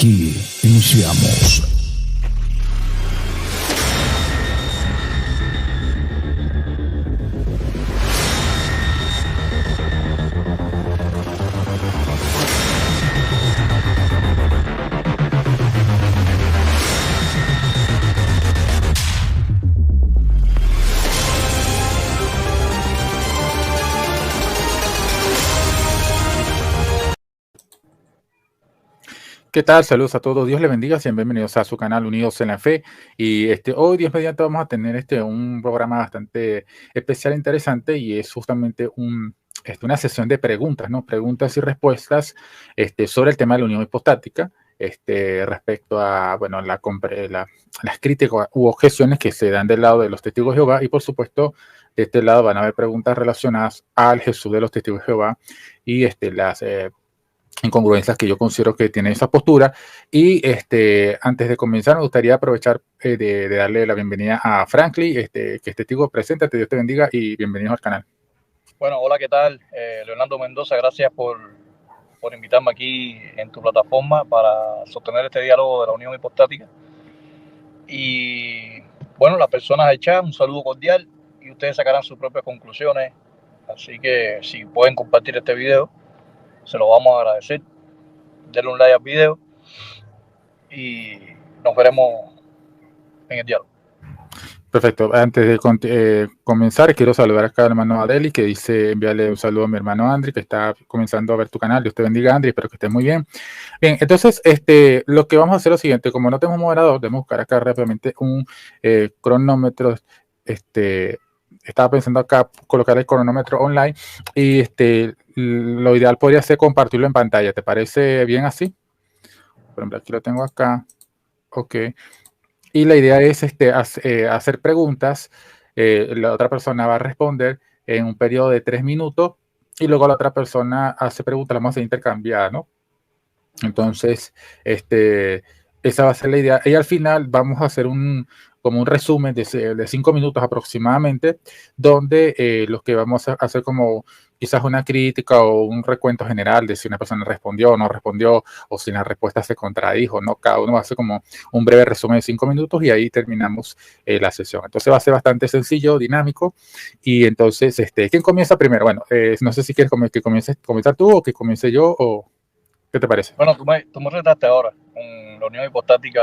Aquí iniciamos. ¿Qué tal? Saludos a todos. Dios les bendiga. Sean bienvenidos a su canal Unidos en la Fe. Y hoy, Dios mediante, vamos a tener un programa bastante especial, interesante, y es justamente una sesión de preguntas, ¿no? Preguntas y respuestas sobre el tema de la unión hipostática, respecto a, bueno, las críticas u objeciones que se dan del lado de los testigos de Jehová. Y por supuesto, de este lado van a haber preguntas relacionadas al Jesús de los testigos de Jehová y las incongruencias que yo considero que tiene esa postura. Y antes de comenzar, me gustaría aprovechar de darle la bienvenida a Franklin, que es testigo. Preséntate, Dios te bendiga y bienvenidos al canal. Bueno, hola, ¿qué tal? Leonardo Mendoza, gracias por invitarme aquí en tu plataforma para sostener este diálogo de la unión hipostática. Y bueno, las personas del chat, un saludo cordial, y ustedes sacarán sus propias conclusiones. Así que si pueden compartir este video, se lo vamos a agradecer. Denle un like al video y nos veremos en el diálogo. Perfecto. Antes de comenzar, quiero saludar acá al hermano Adeli, que dice enviarle un saludo a mi hermano Andri, que está comenzando a ver tu canal. Dios te bendiga, Andri, espero que estés muy bien. Bien, entonces, lo que vamos a hacer es lo siguiente. Como no tenemos moderador, debemos buscar acá rápidamente un cronómetro. Estaba pensando acá colocar el cronómetro online, y lo ideal podría ser compartirlo en pantalla. ¿Te parece bien así? Por ejemplo, aquí lo tengo acá. Ok. Y la idea es hacer preguntas. La otra persona va a responder en un periodo de 3 minutos, y luego la otra persona hace preguntas, las vamos a intercambiar, ¿no? Entonces, esa va a ser la idea. Y al final vamos a hacer como un resumen de 5 minutos aproximadamente, donde los que vamos a hacer como quizás una crítica o un recuento general de si una persona respondió o no respondió, o si la respuesta se contradijo, ¿no? Cada uno va a hacer como un breve resumen de 5 minutos y ahí terminamos la sesión. Entonces va a ser bastante sencillo, dinámico. Y entonces, ¿quién comienza primero? Bueno, no sé si quieres que comenzar tú o que comience yo, o ¿qué te parece? Bueno, tú me retaste ahora con la unión hipostática,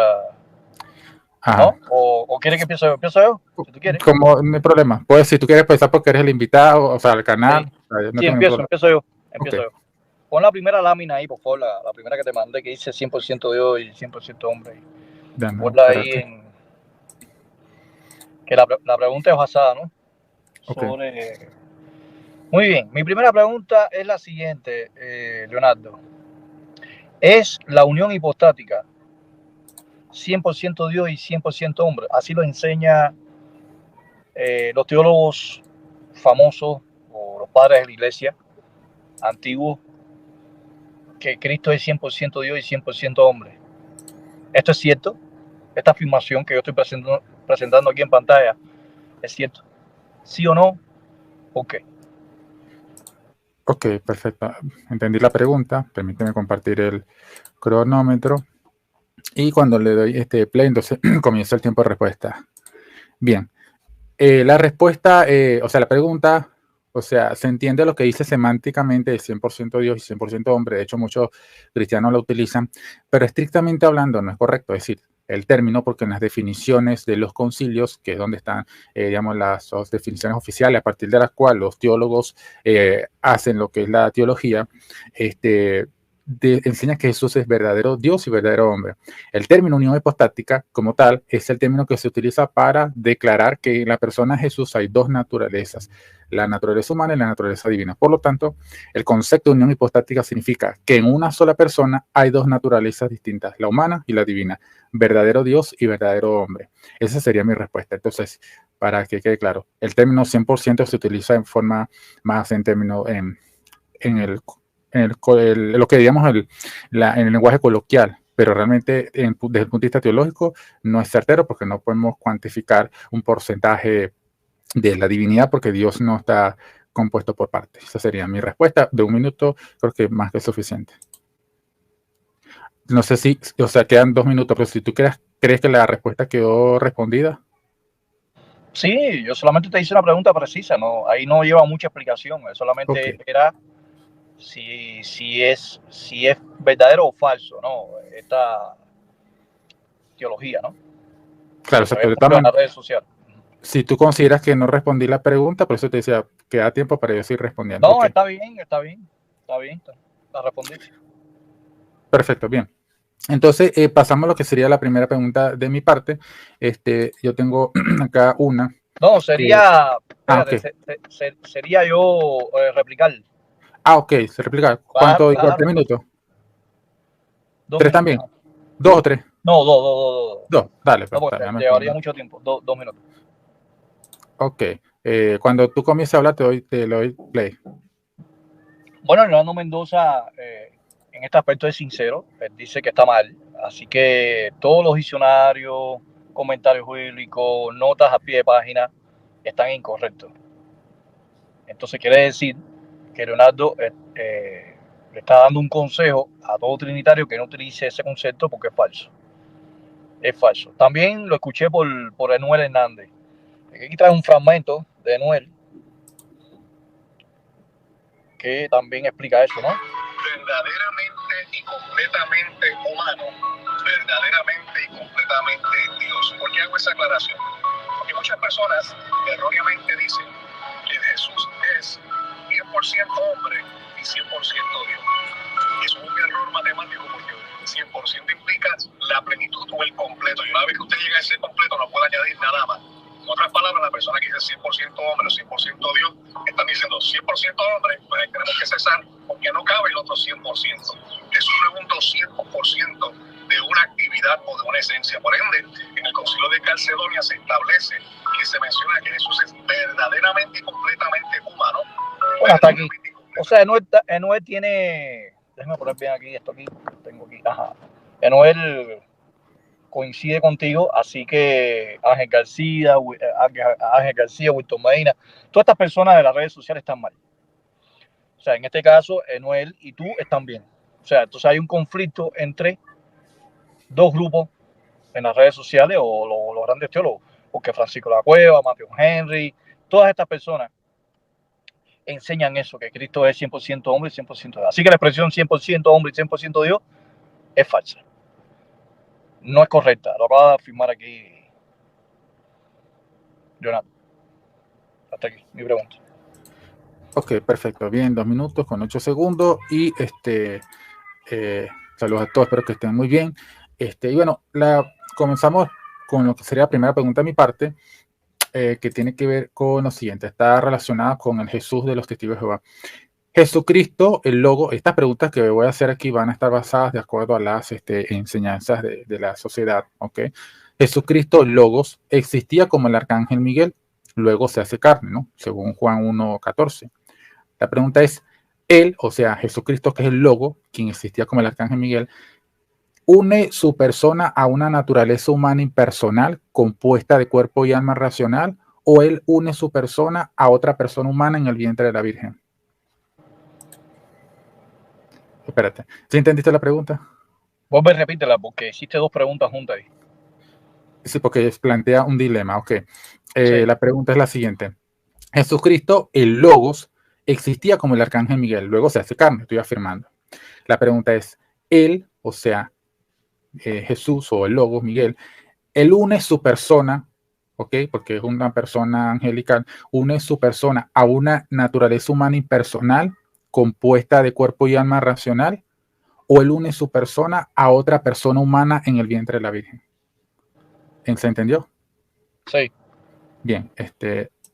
Ajá. ¿no? ¿O quieres que empiece yo? ¿Empiezo yo? Si tú quieres. Como, no hay problema. Pues si tú quieres empezar porque eres el invitado, o sea, el canal, Sí, no sí, tengo ningún problema. empiezo yo. Okay. Pon la primera lámina ahí, por favor, la primera que te mandé, que dice 100% Dios y 100% hombre. Ponla ahí que la pregunta es basada, ¿no? Okay. Muy bien, mi primera pregunta es la siguiente, Leonardo. ¿Es la unión hipostática 100% Dios y 100% hombre? Así lo enseña los teólogos famosos o los padres de la iglesia antiguos, que Cristo es 100% Dios y 100% hombre. ¿Esto es cierto? Esta afirmación que yo estoy presentando aquí en pantalla, ¿es cierto? ¿Sí o no? ¿Por qué? Ok, perfecto. Entendí la pregunta. Permíteme compartir el cronómetro. Y cuando le doy play, entonces comienza el tiempo de respuesta. Bien. La respuesta, o sea, la pregunta, o sea, se entiende lo que dice semánticamente de 100% Dios y 100% hombre. De hecho, muchos cristianos lo utilizan, pero estrictamente hablando no es correcto. Es decir, el término, porque en las definiciones de los concilios, que es donde están, digamos, las definiciones oficiales a partir de las cuales los teólogos hacen lo que es la teología, enseña que Jesús es verdadero Dios y verdadero hombre. El término unión hipostática, como tal, es el término que se utiliza para declarar que en la persona de Jesús hay dos naturalezas, la naturaleza humana y la naturaleza divina. Por lo tanto, el concepto de unión hipostática significa que en una sola persona hay dos naturalezas distintas, la humana y la divina, verdadero Dios y verdadero hombre. Esa sería mi respuesta. Entonces, para que quede claro, el término 100% se utiliza en forma más en términos lo que digamos en el lenguaje coloquial, pero realmente desde el punto de vista teológico no es certero, porque no podemos cuantificar un porcentaje de la divinidad, porque Dios no está compuesto por partes. Esa sería mi respuesta de 1 minuto, creo que más que suficiente. No sé si, o sea, quedan 2 minutos, pero si tú crees que la respuesta quedó respondida. Sí, yo solamente te hice una pregunta precisa, no, ahí no lleva mucha explicación, Ok, solamente era si es verdadero o falso, ¿no? Esta teología, ¿no? claro, Que o se sea, ve pero de todas mucho en las maneras, redes sociales. si tú consideras que no respondí la pregunta, por eso te decía, queda tiempo para yo seguir respondiendo. No, Ok, está bien, está bien, está bien, la respondiste. perfecto, bien. Entonces, pasamos a lo que sería la primera pregunta de mi parte. Yo tengo acá una No, que, sería, ok, espérate, sería yo replicar. ok, se replica. Claro, ¿Cuánto igual? claro. 3 minutos. 2 minutos. ¿3 también? Ajá. 2 o 3. No, dos. 2, dale, No, pues, porque dale, dame llevaría pregunta. mucho tiempo. 2 minutos. Ok, cuando tú comiences a hablar, te lo doy play. Bueno, Leonardo Mendoza en este aspecto es sincero. Él dice que está mal. Así que todos los diccionarios, comentarios bíblicos, notas a pie de página están incorrectos. Entonces quiere decir que Leonardo le está dando un consejo a todo trinitario que no utilice ese concepto porque es falso. Es falso. También lo escuché por Enuel Hernández. Aquí trae un fragmento de Enuel que también explica eso, ¿no? Verdaderamente y completamente humano, verdaderamente y completamente Dios. ¿Por qué hago esa aclaración? Porque muchas personas erróneamente dicen que Jesús es 100% hombre y 100% Dios. Y eso es un error matemático porque 100% implica la plenitud o el completo. Y una vez que usted llega a ese completo no puede añadir nada más. En otras palabras, la persona que dice 100% hombre o 100% Dios, están diciendo 100% hombre, pues ahí tenemos que cesar porque no cabe el otro 100%. Jesús no es un 200% de una actividad o de una esencia. Por ende, en el Concilio de Calcedonia se establece que se menciona que Jesús es verdaderamente y completamente humano. Bueno, hasta aquí. O sea, Enuel tiene. Déjame poner bien aquí, esto aquí. Tengo aquí. Ajá. Enuel coincide contigo, así que Ángel García, Wilton Medina, todas estas personas de las redes sociales están mal. O sea, en este caso, Enuel y tú están bien. O sea, entonces hay un conflicto entre dos grupos en las redes sociales o los grandes teólogos, porque Francisco La Cueva, Matthew Henry, todas estas personas enseñan eso, que Cristo es 100% hombre y 100% Dios. Así que la expresión 100% hombre y 100% Dios es falsa. No es correcta. Lo acaba de afirmar aquí Jonathan. Hasta aquí, mi pregunta. Ok, perfecto. Bien, 2 minutos con 8 segundos. Y saludos a todos, espero que estén muy bien. Y bueno, comenzamos con lo que sería la primera pregunta de mi parte, que tiene que ver con lo siguiente. Está relacionada con el Jesús de los Testigos de Jehová. Jesucristo, el logo, estas preguntas que voy a hacer aquí van a estar basadas de acuerdo a las enseñanzas de la sociedad. ¿Ok? Jesucristo, logos, existía como el arcángel Miguel, luego se hace carne, ¿no? Según Juan 1:14. La pregunta es, él, o sea, Jesucristo, que es el logo, quien existía como el arcángel Miguel, une su persona a una naturaleza humana impersonal compuesta de cuerpo y alma racional, o él une su persona a otra persona humana en el vientre de la Virgen. Espérate, ¿sí entendiste la pregunta? Vuelve y repítela porque hiciste dos preguntas juntas ahí. Sí, porque plantea un dilema. Ok. Sí. La pregunta es la siguiente. Jesucristo, el Logos, existía como el arcángel Miguel, luego se hace carne, estoy afirmando. La pregunta es, él, o sea, Jesús o el Logos, Miguel, él une su persona, ¿ok? Porque es una persona angelical, une su persona a una naturaleza humana impersonal compuesta de cuerpo y alma racional, o él une su persona a otra persona humana en el vientre de la Virgen. ¿Se entendió? Sí. Bien,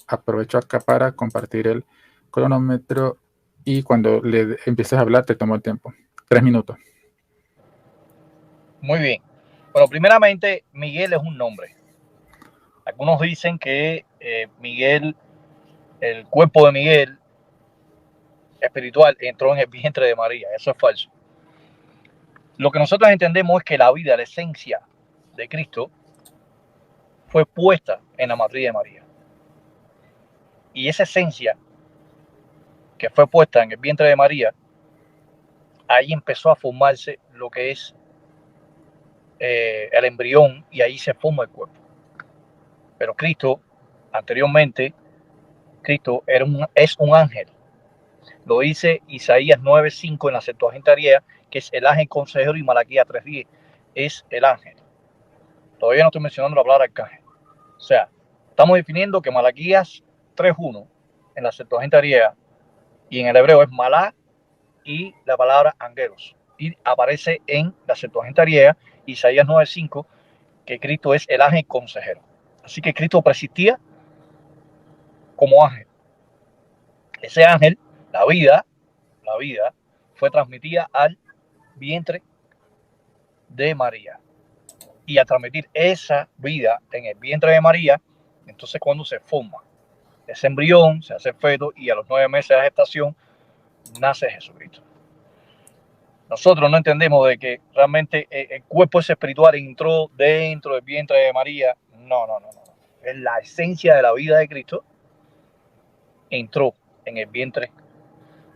aprovecho acá para compartir el cronómetro y cuando le empieces a hablar te tomo el tiempo. 3 minutos. Muy bien. Bueno, primeramente, Miguel es un nombre. Algunos dicen que Miguel, el cuerpo de Miguel espiritual, entró en el vientre de María. Eso es falso. Lo que nosotros entendemos es que la vida, la esencia de Cristo, fue puesta en la matriz de María. Y esa esencia que fue puesta en el vientre de María, ahí empezó a formarse lo que es el embrión y ahí se forma el cuerpo. Pero Cristo, anteriormente, Cristo es un ángel. Lo dice Isaías 9:5 en la Septuaginta griega, que es el ángel consejero, y Malaquías 3:10 es el ángel. Todavía no estoy mencionando la palabra arcángel. O sea, estamos definiendo que Malaquías 3:1 en la Septuaginta griega y en el hebreo es malá y la palabra angelos. Y aparece en la Septuaginta griega, Isaías 9:5, que Cristo es el ángel consejero. Así que Cristo persistía como ángel. Ese ángel, la vida, fue transmitida al vientre de María. Y a transmitir esa vida en el vientre de María, entonces cuando se forma ese embrión, se hace feto, y a los 9 meses de gestación nace Jesucristo. Nosotros no entendemos de que realmente el cuerpo ese espiritual entró dentro del vientre de María. No. Es la esencia de la vida de Cristo. Entró en el vientre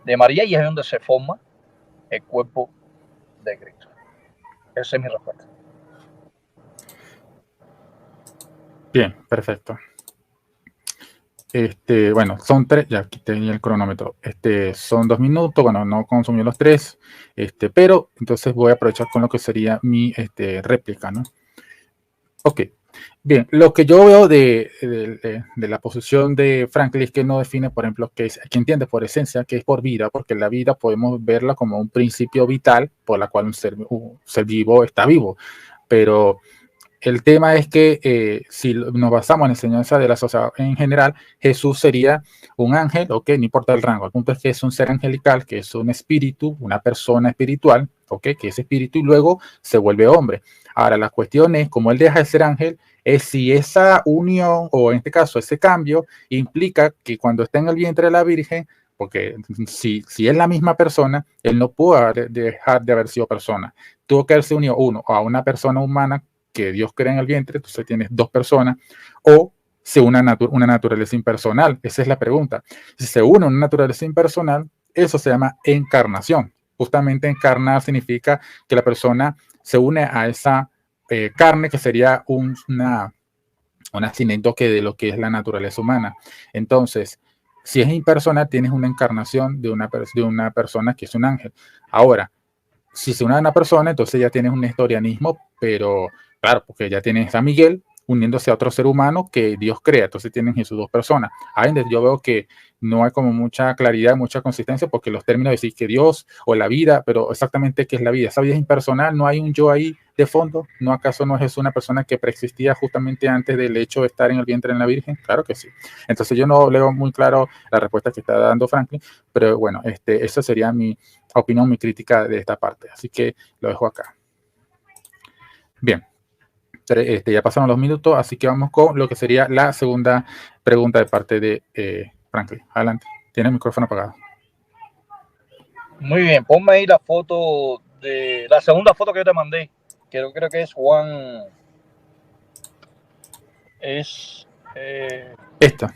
de María y es donde se forma el cuerpo de Cristo. Esa es mi respuesta. Bien, perfecto. Bueno, son 3, ya aquí tenía el cronómetro. Son 2 minutos, bueno, no consumí los 3, pero entonces voy a aprovechar con lo que sería mi réplica, ¿no? Ok. Bien, lo que yo veo de la posición de Franklin es que no define, por ejemplo, que entiende por esencia que es por vida, porque la vida podemos verla como un principio vital por la cual un ser vivo está vivo. Pero el tema es que si nos basamos en la enseñanza de la sociedad en general, Jesús sería un ángel, ok, no importa el rango. El punto es que es un ser angelical, que es un espíritu, una persona espiritual, ok, que es espíritu y luego se vuelve hombre. Ahora, la cuestión es, como él deja de ser ángel, es si esa unión, o en este caso ese cambio, implica que cuando está en el vientre de la Virgen, porque si es la misma persona, él no pudo dejar de haber sido persona. Tuvo que haberse unido uno a una persona humana que Dios crea en el vientre, entonces tienes 2 personas, o se une una naturaleza impersonal. Esa es la pregunta. Si se une una naturaleza impersonal, eso se llama encarnación. Justamente encarnar significa que la persona se une a esa carne, que sería un sinécdoque de lo que es la naturaleza humana. Entonces, si es impersonal, tienes una encarnación de una persona que es un ángel. Ahora, si se une a una persona, entonces ya tienes un nestorianismo, pero claro, porque ya tienes a Miguel uniéndose a otro ser humano que Dios crea, entonces tienen Jesús 2 personas. Ahí yo veo que no hay como mucha claridad, mucha consistencia, porque los términos de decir que Dios o la vida, pero exactamente qué es la vida. Esa vida es impersonal, no hay un yo ahí de fondo. ¿No acaso no es Jesús una persona que preexistía justamente antes del hecho de estar en el vientre de la Virgen? Claro que sí. Entonces yo no leo muy claro la respuesta que está dando Franklin, pero bueno, esa sería mi opinión, mi crítica de esta parte. Así que lo dejo acá. Bien. Ya pasaron los minutos, así que vamos con lo que sería la segunda pregunta de parte de Franklin. Adelante, tiene el micrófono apagado. Muy bien, ponme ahí la foto de la segunda foto que yo te mandé. Creo que es Juan. Esta.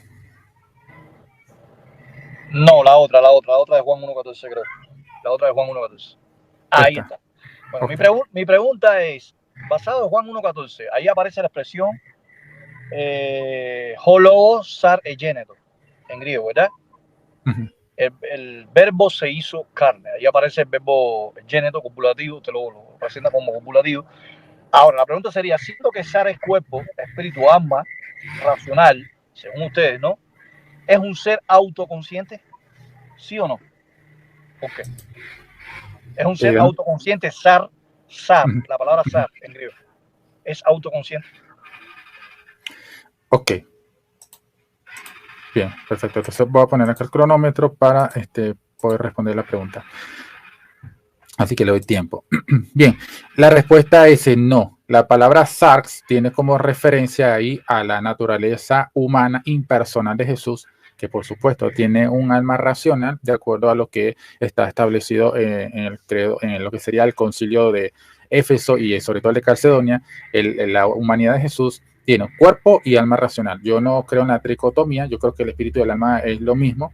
No, la otra de Juan 1.14, creo. La otra de Juan 1.14. Ahí está. Bueno, okay. Mi pregunta es, basado en Juan 1.14, ahí aparece la expresión holoo sar egéneto, en griego, ¿verdad? Uh-huh. El verbo se hizo carne. Ahí aparece el verbo egéneto, copulativo, te lo presenta como copulativo. Ahora, la pregunta sería, siendo que sar es cuerpo, espíritu, alma, racional, según ustedes, ¿no? ¿Es un ser autoconsciente? ¿Sí o no? ¿Por qué? Es un ser autoconsciente, sar, la palabra sar en griego. ¿Es autoconsciente? Ok. Bien, perfecto. Entonces voy a poner acá el cronómetro para poder responder la pregunta. Así que le doy tiempo. Bien, la respuesta es no. La palabra sarx tiene como referencia ahí a la naturaleza humana impersonal de Jesús, que por supuesto tiene un alma racional, de acuerdo a lo que está establecido en el credo, en lo que sería el concilio de Éfeso y sobre todo el de Calcedonia. La humanidad de Jesús tiene un cuerpo y alma racional. Yo no creo en la tricotomía, yo creo que el espíritu y el alma es lo mismo.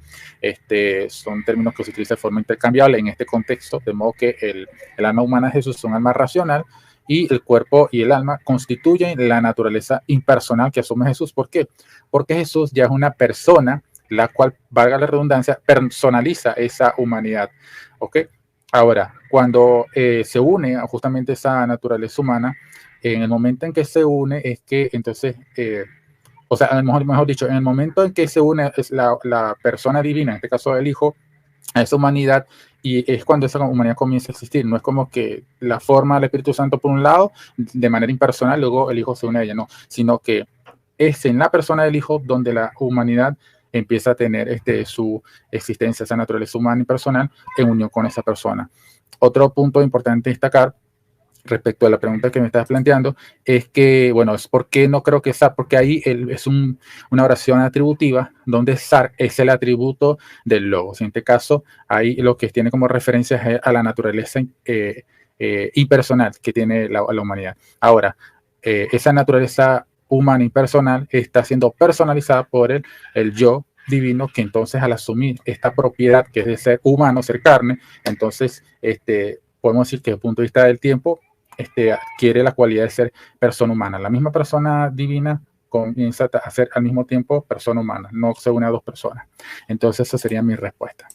Son términos que se utilizan de forma intercambiable en este contexto, de modo que el alma humana de Jesús es un alma racional y el cuerpo y el alma constituyen la naturaleza impersonal que asume Jesús. ¿Por qué? Porque Jesús ya es una persona, la cual, valga la redundancia, personaliza esa humanidad. ¿Ok? Ahora, cuando se une a justamente esa naturaleza humana, en el momento en que se une es que entonces, o sea, mejor dicho, en el momento en que se une es la persona divina, en este caso el Hijo, a esa humanidad, y es cuando esa humanidad comienza a existir. No es como que la forma del Espíritu Santo por un lado, de manera impersonal, luego el Hijo se une a ella, no, sino que es en la persona del Hijo donde la humanidad empieza a tener su existencia, esa naturaleza humana y personal en unión con esa persona. Otro punto importante destacar respecto a la pregunta que me estás planteando es que, bueno, es por qué no creo que SAR, porque ahí es una oración atributiva donde SAR es el atributo del logos. En este caso, ahí lo que tiene como referencia es a la naturaleza impersonal que tiene la humanidad. Ahora, esa naturaleza humana impersonal está siendo personalizada por el yo divino, que entonces al asumir esta propiedad que es de ser humano, ser carne, entonces podemos decir que desde el punto de vista del tiempo adquiere la cualidad de ser persona humana. La misma persona divina comienza a ser al mismo tiempo persona humana, no se une a dos personas. Entonces esa sería mi respuesta.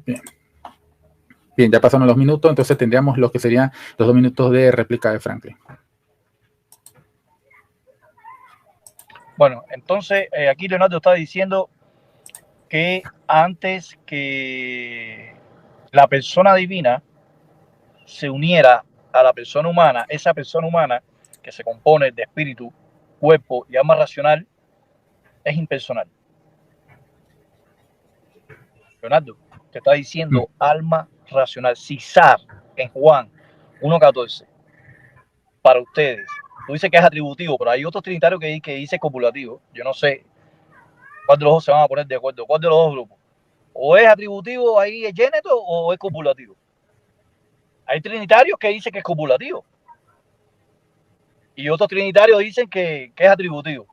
Bien. Bien, ya pasaron los minutos, entonces tendríamos lo que serían los 2 minutos de réplica de Franklin. Bueno, entonces aquí Leonardo está diciendo que antes que la persona divina se uniera a la persona humana, esa persona humana que se compone de espíritu, cuerpo y alma racional, es impersonal. Leonardo, te está diciendo alma racional. César en Juan 1.14. Para ustedes, tú dices que es atributivo, pero hay otros trinitarios que dice copulativo. Yo no sé cuál de los dos se van a poner de acuerdo, cuál de los dos grupos. O es atributivo ahí es géneto o es copulativo. Hay trinitarios que dicen que es copulativo. Y otros trinitarios dicen que es atributivo.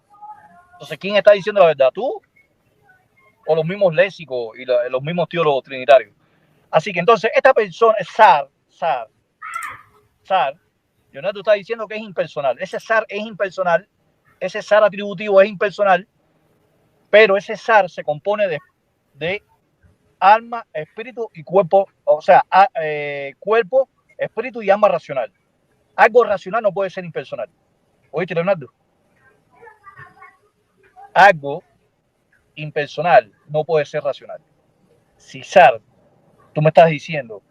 Entonces, ¿quién está diciendo la verdad? ¿Tú o los mismos léxicos y los mismos teólogos trinitarios? Así que entonces, esta persona, SAR, Leonardo está diciendo que es impersonal. Ese SAR es impersonal, ese SAR atributivo es impersonal, pero ese SAR se compone de alma, espíritu y cuerpo, o sea, cuerpo, espíritu y alma racional. Algo racional no puede ser impersonal. ¿Oíste, Leonardo? Algo impersonal no puede ser racional. César, tú me estás diciendo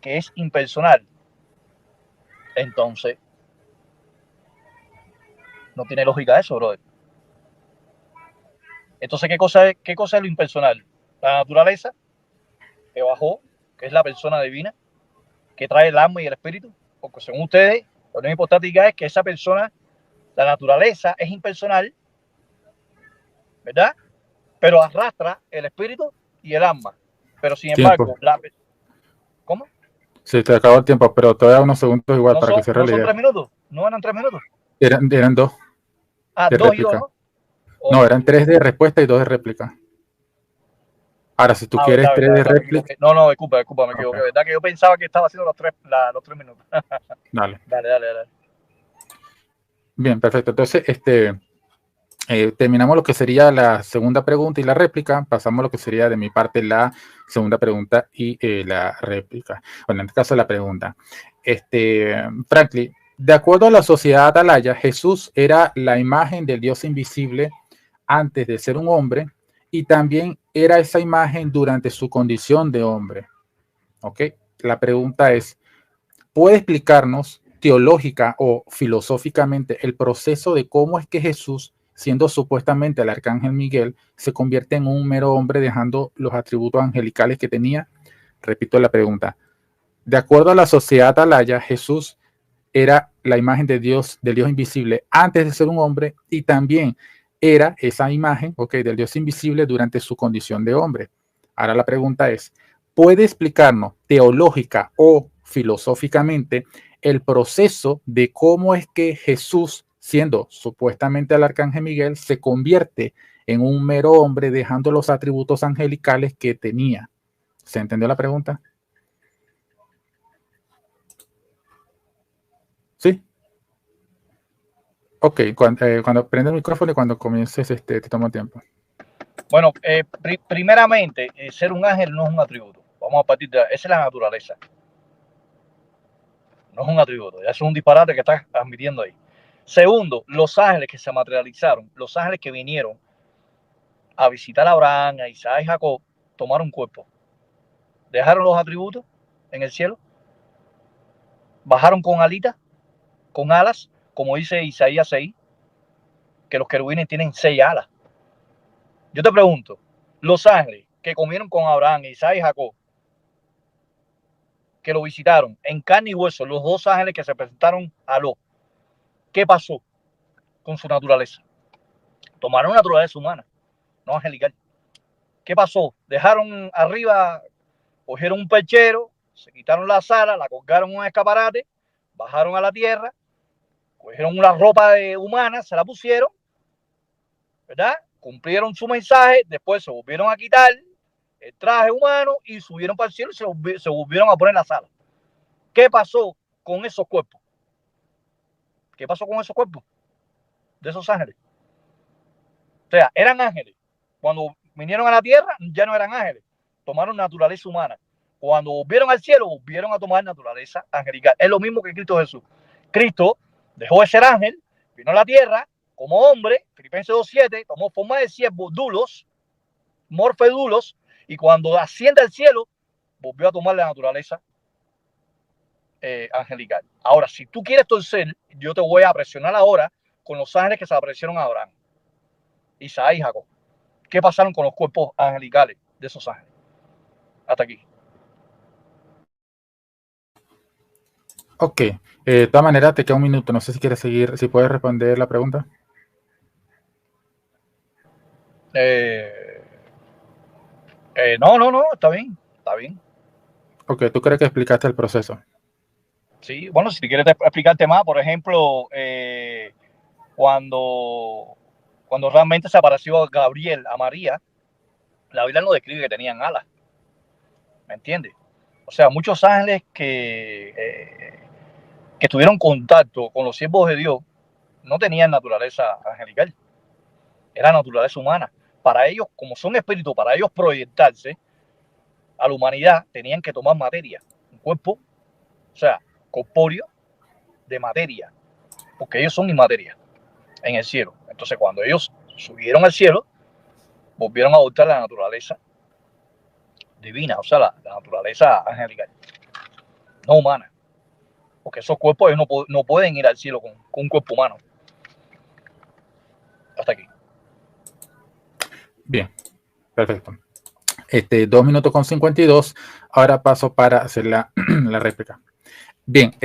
que es impersonal. Entonces, no tiene lógica eso, brother. Entonces, ¿qué cosa es lo impersonal? La naturaleza que bajó, que es la persona divina, que trae el alma y el espíritu, porque según ustedes, la unión hipostática es que esa persona, la naturaleza es impersonal, ¿verdad? Pero arrastra el espíritu y el alma. Pero sin embargo, ¿cómo? Sí, te acabó el tiempo, pero todavía unos segundos igual para que se ¿No son 3 minutos? ¿No eran 3 minutos? Eran 2 de 2 réplica. y 2, ¿no? No, eran 3 de respuesta y 2 de réplica. Ahora, si tú quieres 3 de réplica. No, disculpa, me equivoqué. ¿Verdad que yo pensaba que estaba haciendo los 3 minutos? Dale. Dale. Bien, perfecto. Entonces, terminamos lo que sería la segunda pregunta y la réplica. Pasamos a lo que sería de mi parte la segunda pregunta y la réplica. Bueno, en este caso la pregunta. Franklin, de acuerdo a la sociedad atalaya, Jesús era la imagen del Dios invisible antes de ser un hombre y también era esa imagen durante su condición de hombre. ¿Ok? La pregunta es, ¿puede explicarnos teológica o filosóficamente el proceso de cómo es que Jesús, siendo supuestamente el arcángel Miguel, se convierte en un mero hombre dejando los atributos angelicales que tenía? Repito la pregunta. De acuerdo a la sociedad atalaya, Jesús era la imagen de Dios, del Dios invisible antes de ser un hombre y también era esa imagen, del Dios invisible durante su condición de hombre. Ahora la pregunta es, ¿puede explicarnos teológica o filosóficamente el proceso de cómo es que Jesús, siendo supuestamente el arcángel Miguel, se convierte en un mero hombre dejando los atributos angelicales que tenía? ¿Se entendió la pregunta? Ok, cuando prende el micrófono y cuando comiences, te tomo tiempo. Bueno, primeramente, ser un ángel no es un atributo. Vamos a partir de esa es la naturaleza. No es un atributo. Eso es un disparate que estás admitiendo ahí. Segundo, los ángeles que se materializaron, los ángeles que vinieron a visitar a Abraham, a Isaac y Jacob, tomaron cuerpo. Dejaron los atributos en el cielo. Bajaron con alitas, con alas, como dice Isaías 6, que los querubines tienen 6 alas. Yo te pregunto, los ángeles que comieron con Abraham, Isaac y Jacob, que lo visitaron en carne y hueso, los dos ángeles que se presentaron a Lot, ¿qué pasó con su naturaleza? Tomaron naturaleza humana, no angelical. ¿Qué pasó? Dejaron arriba, cogieron un perchero, se quitaron la sala, la colgaron en un escaparate, bajaron a la tierra, cogieron una ropa humana, se la pusieron, ¿verdad? Cumplieron su mensaje, después se volvieron a quitar el traje humano y subieron para el cielo y se volvieron a poner en la sala. ¿Qué pasó con esos cuerpos? ¿Qué pasó con esos cuerpos de esos ángeles? O sea, eran ángeles. Cuando vinieron a la tierra, ya no eran ángeles. Tomaron naturaleza humana. Cuando volvieron al cielo, volvieron a tomar naturaleza angelical. Es lo mismo que Cristo Jesús. Cristo dejó de ser ángel, vino a la tierra como hombre, Filipenses 2:7, tomó forma de siervo, dulos, morfedulos, y cuando asciende al cielo, volvió a tomar la naturaleza angelical. Ahora, si tú quieres torcer, yo te voy a presionar ahora con los ángeles que se aparecieron a Abraham, Isaac y Jacob. ¿Qué pasaron con los cuerpos angelicales de esos ángeles? Hasta aquí. Ok, de todas maneras te queda un minuto, no sé si quieres seguir, si puedes responder la pregunta. No, está bien. Ok, ¿tú crees que explicaste el proceso? Sí, bueno, si quieres explicarte más, por ejemplo, cuando realmente se apareció Gabriel a María, la Biblia no describe que tenían alas. ¿Me entiendes? O sea, muchos ángeles que tuvieron contacto con los siervos de Dios no tenían naturaleza angelical, era naturaleza humana. Para ellos, como son espíritus, para ellos proyectarse a la humanidad, tenían que tomar materia, un cuerpo, o sea, corpóreo de materia, porque ellos son inmateria en el cielo. Entonces, cuando ellos subieron al cielo, volvieron a adoptar la naturaleza divina, o sea, la naturaleza angelical, no humana, porque esos cuerpos ellos no pueden ir al cielo con un cuerpo humano. Hasta aquí. Bien, perfecto. 2 minutos con 52. Ahora paso para hacer la réplica. Bien,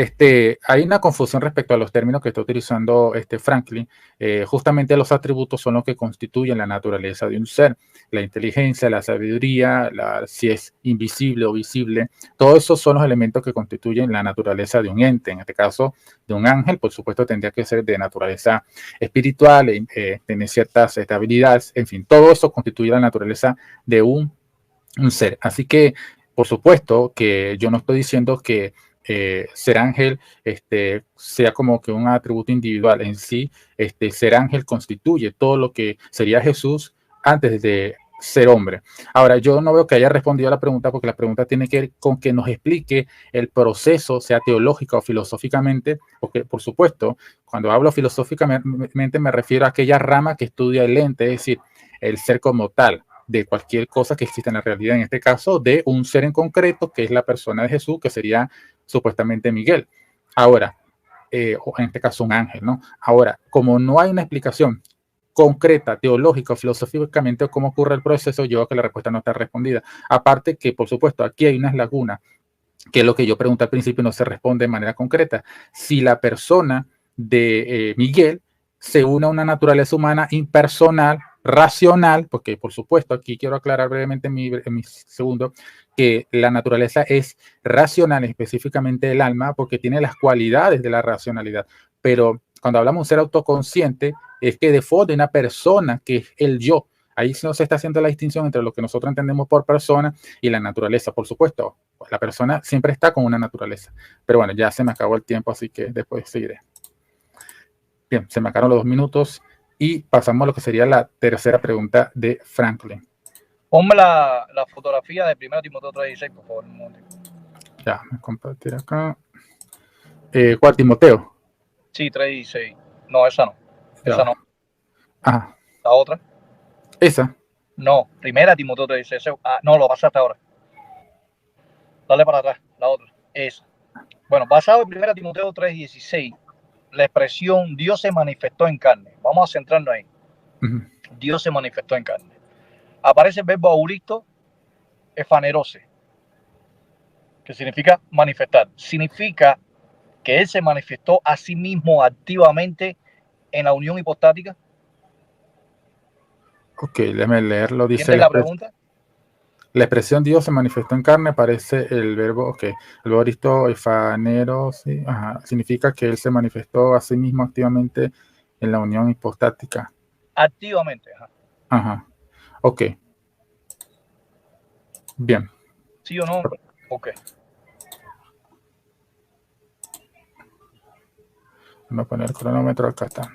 hay una confusión respecto a los términos que está utilizando Franklin. Justamente los atributos son los que constituyen la naturaleza de un ser. La inteligencia, la sabiduría, si es invisible o visible, todos esos son los elementos que constituyen la naturaleza de un ente. En este caso, de un ángel, por supuesto, tendría que ser de naturaleza espiritual, tener ciertas habilidades, en fin, todo eso constituye la naturaleza de un ser. Así que, por supuesto, que yo no estoy diciendo que ser ángel sea como que un atributo individual en sí. Ser ángel constituye todo lo que sería Jesús antes de ser hombre. Ahora, yo no veo que haya respondido a la pregunta, porque la pregunta tiene que ver con que nos explique el proceso, sea teológica o filosóficamente, porque por supuesto, cuando hablo filosóficamente me refiero a aquella rama que estudia el ente, es decir, el ser como tal, de cualquier cosa que exista en la realidad, en este caso de un ser en concreto, que es la persona de Jesús, que sería supuestamente Miguel. Ahora, o en este caso un ángel, ¿no? Ahora, como no hay una explicación concreta, teológica o filosóficamente de cómo ocurre el proceso, yo creo que la respuesta no está respondida. Aparte que, por supuesto, aquí hay unas lagunas, que es lo que yo pregunté al principio, no se responde de manera concreta. Si la persona de Miguel se une a una naturaleza humana impersonal, racional, porque por supuesto aquí quiero aclarar brevemente en mi segundo, que la naturaleza es racional, específicamente el alma, porque tiene las cualidades de la racionalidad. Pero cuando hablamos de un ser autoconsciente, es que de fondo una persona que es el yo. Ahí no se está haciendo la distinción entre lo que nosotros entendemos por persona y la naturaleza. Por supuesto, la persona siempre está con una naturaleza. Pero bueno, ya se me acabó el tiempo, así que después seguiré. Bien, se me acabaron los 2 minutos y pasamos a lo que sería la tercera pregunta de Franklin. Ponme la fotografía de 1 Timoteo 3:16, por favor. Ya, me compartir acá. ¿Cuál Timoteo? Sí, 3:16. No, esa no. Ya. Esa no. Ah, La otra. esa. No, 1 Timoteo 3:16. Ah, no, lo pasaste ahora. Dale para atrás, la otra. Esa. Bueno, basado en 1 Timoteo 3:16, la expresión Dios se manifestó en carne. Vamos a centrarnos ahí. Dios se manifestó en carne. Aparece el verbo auristo, efanerose, que significa manifestar. Significa que Él se manifestó a sí mismo activamente en la unión hipostática. Ok, déjame leerlo. Dice ¿Entiendes la pregunta? La expresión Dios se manifestó en carne aparece el verbo, ok, el verbo aristo, efanero, sí, ajá, significa que Él se manifestó a sí mismo activamente en la unión hipostática. Activamente, ajá. Ajá, ok. Bien. ¿Sí o no? Ok. Voy a poner el cronómetro, acá está.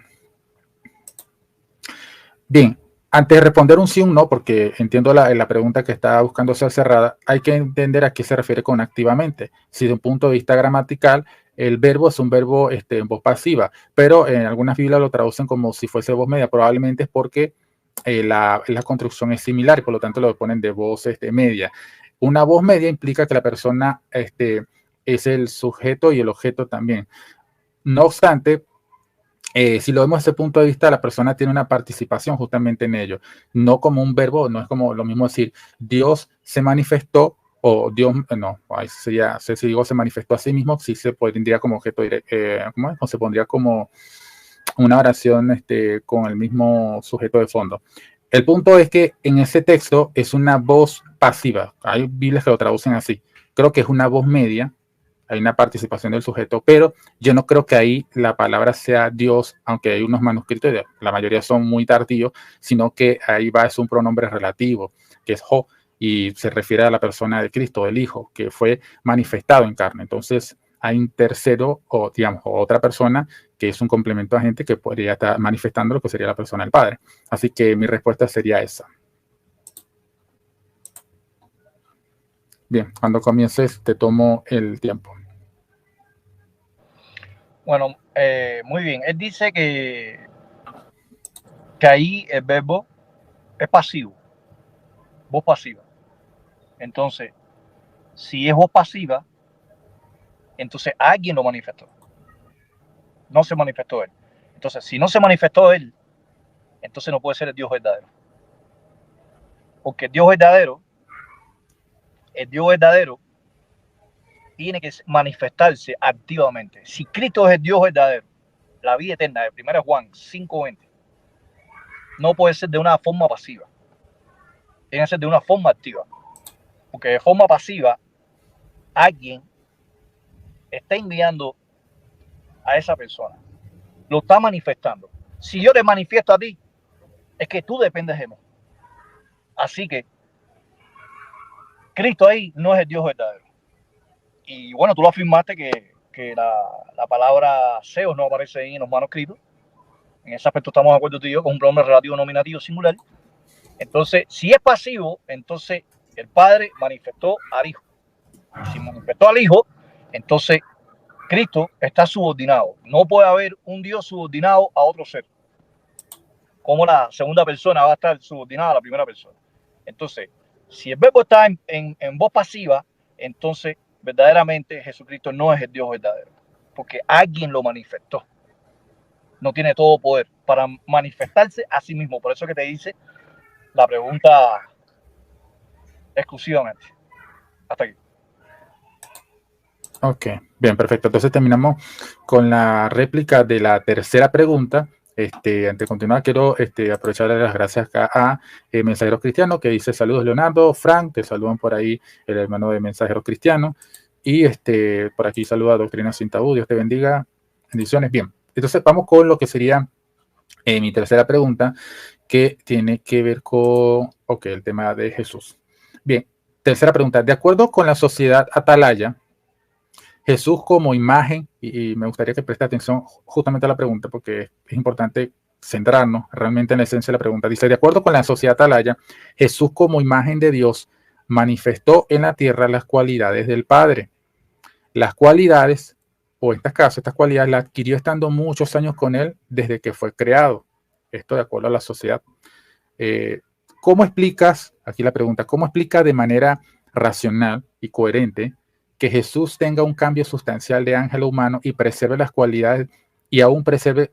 Bien, antes de responder un sí o un no, porque entiendo la pregunta que está buscando ser cerrada, hay que entender a qué se refiere con activamente. Si de un punto de vista gramatical, el verbo es un verbo en voz pasiva, pero en algunas Biblias lo traducen como si fuese voz media, probablemente es porque la construcción es similar y por lo tanto lo ponen de voz media. Una voz media implica que la persona es el sujeto y el objeto también. No obstante, si lo vemos desde ese punto de vista, la persona tiene una participación justamente en ello, no como un verbo, no es como lo mismo decir Dios se manifestó o Dios, no, ahí sería, si digo se manifestó a sí mismo, sí se pondría como objeto directo, ¿cómo es? O se pondría como una oración con el mismo sujeto de fondo. El punto es que en ese texto es una voz pasiva, hay Biblias que lo traducen así, creo que es una voz media, hay una participación del sujeto, pero yo no creo que ahí la palabra sea Dios, aunque hay unos manuscritos, la mayoría son muy tardíos, sino que ahí va, es un pronombre relativo, que es Jo, y se refiere a la persona de Cristo, el Hijo, que fue manifestado en carne. Entonces, hay un tercero, o digamos, otra persona, que es un complemento agente que podría estar manifestando lo que sería la persona del Padre. Así que mi respuesta sería esa. Bien, cuando comiences te tomo el tiempo. Bueno, muy bien. Él dice que ahí el verbo es pasivo, voz pasiva. Entonces, si es voz pasiva, entonces alguien lo manifestó. No se manifestó Él. Entonces, si no se manifestó Él, entonces no puede ser el Dios verdadero. Porque el Dios verdadero tiene que manifestarse activamente. Si Cristo es el Dios verdadero, la vida eterna de 1 Juan 5:20, no puede ser de una forma pasiva. Tiene que ser de una forma activa. Porque de forma pasiva, alguien está enviando a esa persona. Lo está manifestando. Si yo te manifiesto a ti, es que tú dependes de mí. Así que Cristo ahí no es el Dios verdadero. Y bueno, tú lo afirmaste que la palabra Zeus no aparece ahí en los manuscritos. En ese aspecto estamos de acuerdo tú y yo, con un pronombre relativo nominativo singular. Entonces, si es pasivo, entonces el Padre manifestó al Hijo. Y si manifestó al Hijo, entonces Cristo está subordinado. No puede haber un Dios subordinado a otro ser. Como la segunda persona va a estar subordinada a la primera persona. Entonces, si el verbo está en voz pasiva, entonces verdaderamente Jesucristo no es el Dios verdadero, porque alguien lo manifestó. No tiene todo poder para manifestarse a sí mismo. Por eso que te dice la pregunta exclusivamente. Hasta aquí. Ok, bien, perfecto. Entonces terminamos con la réplica de la tercera pregunta. Antes de continuar, quiero aprovecharle las gracias acá a Mensajeros Cristianos, que dice saludos Leonardo, Frank, te saludan por ahí el hermano de Mensajeros Cristianos, y por aquí saluda a Doctrina Sin Tabú, Dios te bendiga, bendiciones. Bien, entonces vamos con lo que sería mi tercera pregunta, que tiene que ver con, el tema de Jesús. Bien, tercera pregunta, de acuerdo con la sociedad Atalaya, Jesús como imagen, y me gustaría que preste atención justamente a la pregunta, porque es importante centrarnos realmente en la esencia de la pregunta. Dice, de acuerdo con la sociedad atalaya, Jesús como imagen de Dios manifestó en la tierra las cualidades del Padre. Las cualidades, o en este caso, estas cualidades las adquirió estando muchos años con Él desde que fue creado. Esto de acuerdo a la sociedad. ¿Cómo explicas, aquí la pregunta, cómo explica de manera racional y coherente que Jesús tenga un cambio sustancial de ángel humano y preserve las cualidades y aún preserve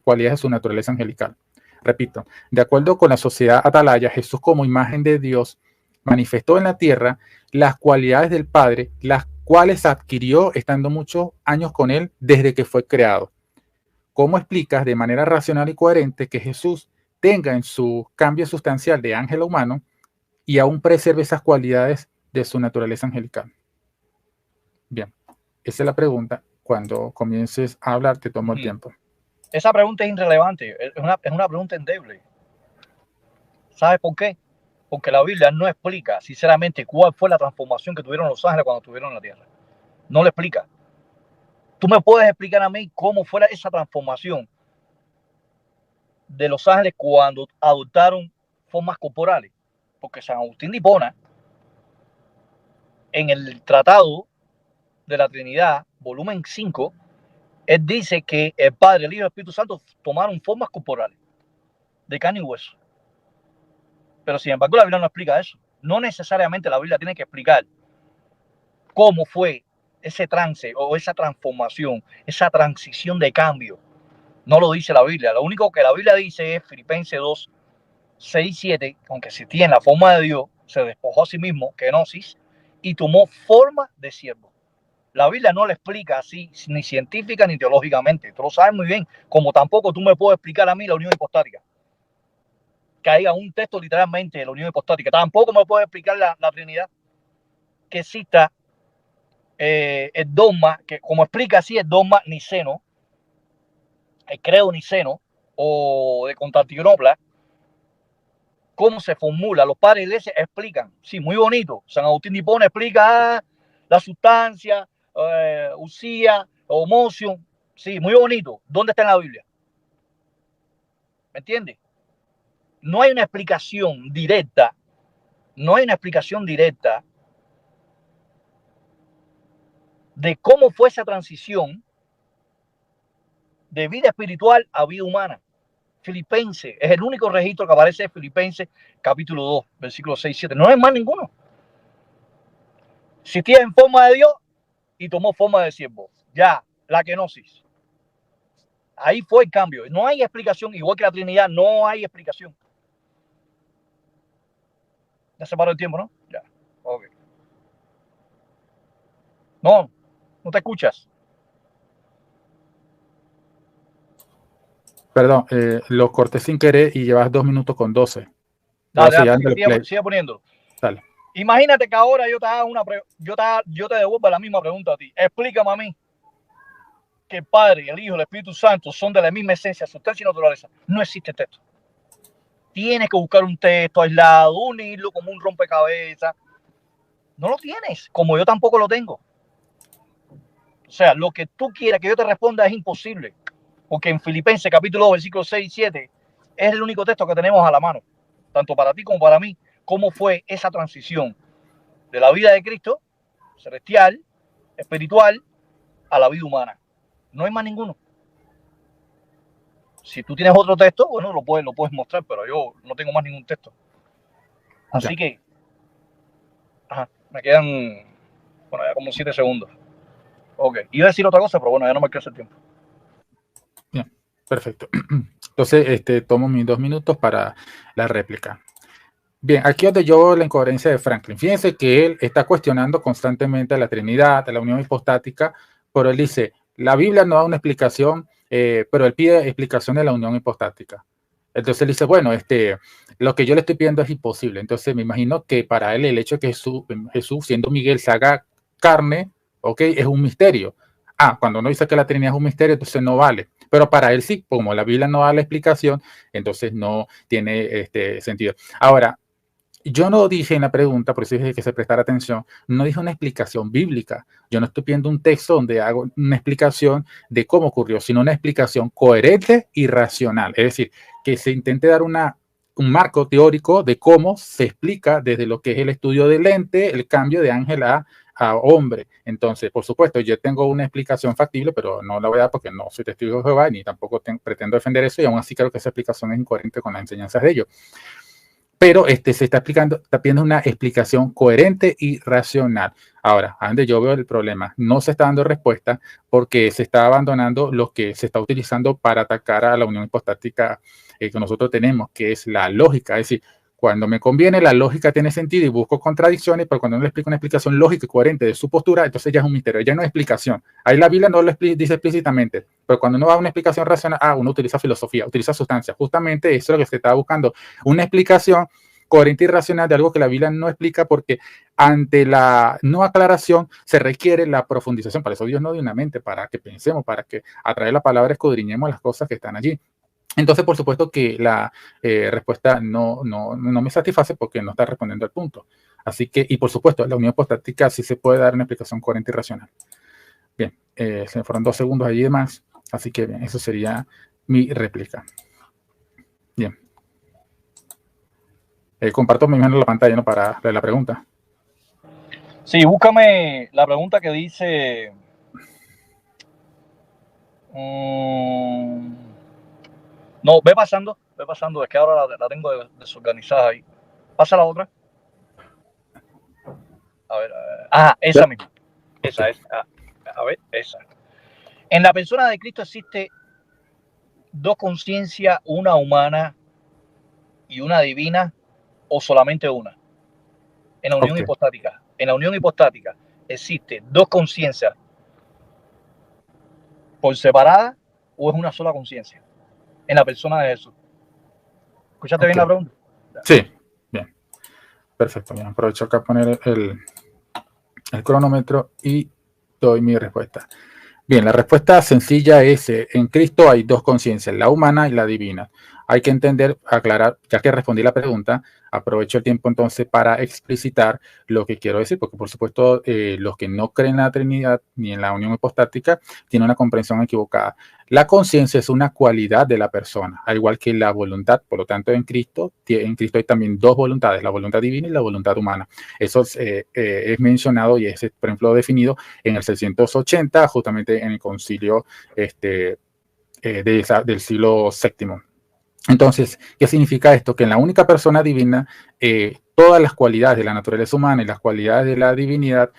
cualidades de su naturaleza angelical? Repito, de acuerdo con la sociedad atalaya, Jesús como imagen de Dios manifestó en la tierra las cualidades del Padre, las cuales adquirió estando muchos años con Él desde que fue creado. ¿Cómo explicas de manera racional y coherente que Jesús tenga en su cambio sustancial de ángel a humano y aún preserve esas cualidades de su naturaleza angelical? Bien, esa es la pregunta. Cuando comiences a hablar, te tomo el tiempo. Esa pregunta es irrelevante, es una pregunta endeble. ¿Sabes por qué? Porque la Biblia no explica, sinceramente, cuál fue la transformación que tuvieron los ángeles cuando estuvieron en la tierra. No lo explica. ¿Tú me puedes explicar a mí cómo fue esa transformación de los ángeles cuando adoptaron formas corporales? Porque San Agustín de Hipona, en el Tratado de la Trinidad, volumen 5, él dice que el Padre, el Hijo y el Espíritu Santo tomaron formas corporales de carne y hueso. Pero sin embargo la Biblia no explica eso. No necesariamente la Biblia tiene que explicar cómo fue ese trance o esa transformación, esa transición de cambio. No lo dice la Biblia. Lo único que la Biblia dice es Filipenses 2, 6, 7, aunque existía en la forma de Dios, se despojó a sí mismo, kenosis, y tomó forma de siervo. La Biblia no le explica así, ni científica ni teológicamente. Tú lo sabes muy bien, como tampoco tú me puedes explicar a mí la unión hipostática. Que haya un texto literalmente de la unión hipostática. Tampoco me puedes explicar la Trinidad. Que exista el dogma, que como explica así el dogma niceno, el credo niceno o de Constantinopla, cómo se formula. Los padres de la iglesia explican, sí, muy bonito. San Agustín de Hipona explica la sustancia, usía, homoción, sí, muy bonito. ¿Dónde está en la Biblia? ¿Me entiendes? No hay una explicación directa, de cómo fue esa transición de vida espiritual a vida humana. Filipenses es el único registro que aparece en Filipenses capítulo 2, versículo 6, 7. No es más ninguno. Existía en forma de Dios y tomó forma de siervo. Ya, la kenosis. Ahí fue el cambio. No hay explicación, igual que la Trinidad, no hay explicación. Ya se paró el tiempo, ¿no? Ya. Ok. No te escuchas. Perdón, lo corté sin querer y llevas 2 minutos con 12. Dale, sigue poniendo. Dale. Imagínate que ahora yo te haga yo te devuelvo la misma pregunta a ti. Explícame a mí que el Padre, el Hijo, el Espíritu Santo son de la misma esencia, sustancia y naturaleza. No existe texto. Tienes que buscar un texto aislado, unirlo como un rompecabezas. No lo tienes, como yo tampoco lo tengo. O sea, lo que tú quieras que yo te responda es imposible. Porque en Filipenses capítulo 2, versículos 6 y 7 es el único texto que tenemos a la mano, tanto para ti como para mí, cómo fue esa transición de la vida de Cristo, celestial, espiritual, a la vida humana. No hay más ninguno. Si tú tienes otro texto, bueno, lo puedes mostrar, pero yo no tengo más ningún texto. Así que, me quedan, ya como 7 segundos. Ok, iba a decir otra cosa, pero bueno, ya no me alcanza el tiempo. Bien, perfecto. Entonces, tomo mis 2 minutos para la réplica. Bien, aquí es donde yo veo la incoherencia de Franklin. Fíjense que él está cuestionando constantemente a la Trinidad, a la unión hipostática, pero él dice, la Biblia no da una explicación, pero él pide explicación de la unión hipostática. Entonces él dice, bueno, lo que yo le estoy pidiendo es imposible. Entonces me imagino que para él el hecho de que Jesús, siendo Miguel, se haga carne, ok, es un misterio. Cuando uno dice que la Trinidad es un misterio, entonces no vale. Pero para él sí, como la Biblia no da la explicación, entonces no tiene sentido. Ahora, yo no dije en la pregunta, por eso dije que se prestara atención, no dije una explicación bíblica. Yo no estoy pidiendo un texto donde hago una explicación de cómo ocurrió, sino una explicación coherente y racional. Es decir, que se intente dar un marco teórico de cómo se explica desde lo que es el estudio del ente, el cambio de ángel a hombre. Entonces, por supuesto, yo tengo una explicación factible, pero no la voy a dar porque no soy testigo de Jehová ni tampoco pretendo defender eso, y aún así creo que esa explicación es incoherente con las enseñanzas de ellos. Pero se está pidiendo una explicación coherente y racional. Ahora, a donde yo veo el problema, no se está dando respuesta porque se está abandonando lo que se está utilizando para atacar a la unión hipostática que nosotros tenemos, que es la lógica. Es decir, cuando me conviene, la lógica tiene sentido y busco contradicciones, pero cuando no le explico una explicación lógica y coherente de su postura, entonces ya es un misterio, ya no es explicación. Ahí la Biblia no lo dice explícitamente, pero cuando uno va a una explicación racional, uno utiliza filosofía, utiliza sustancia. Justamente eso es lo que se está buscando, una explicación coherente y racional de algo que la Biblia no explica, porque ante la no aclaración se requiere la profundización. Para eso Dios nos dio una mente, para que pensemos, para que a través de la palabra escudriñemos las cosas que están allí. Entonces, por supuesto que la respuesta no me satisface porque no está respondiendo al punto. Así que, y por supuesto, la unión hipostática sí se puede dar una explicación coherente y racional. Bien, se me fueron 2 segundos allí de más. Así que bien, eso sería mi réplica. Bien. Comparto mi mano en la pantalla, ¿no? Para la pregunta. Sí, búscame la pregunta que dice... no, ve pasando, es que ahora la tengo desorganizada ahí. Pasa la otra. A ver. Esa misma. Esa es. A ver, esa. En la persona de Cristo existe dos conciencias, una humana y una divina, o solamente una. En la unión hipostática. En la unión hipostática existe dos conciencias por separada, o es una sola conciencia en la persona de Jesús. ¿Escuchaste bien la pregunta? Sí, bien. Perfecto. Bien, aprovecho acá a poner el cronómetro y doy mi respuesta. Bien, la respuesta sencilla es, en Cristo hay dos conciencias, la humana y la divina. Hay que entender, aclarar, ya que respondí la pregunta, aprovecho el tiempo entonces para explicitar lo que quiero decir, porque por supuesto los que no creen en la Trinidad ni en la unión hipostática tienen una comprensión equivocada. La conciencia es una cualidad de la persona, al igual que la voluntad. Por lo tanto, en Cristo hay también dos voluntades, la voluntad divina y la voluntad humana. Eso es mencionado y es, por ejemplo, definido en el 680, justamente en el concilio del siglo VII. Entonces, ¿qué significa esto? Que en la única persona divina, todas las cualidades de la naturaleza humana y las cualidades de la divinidad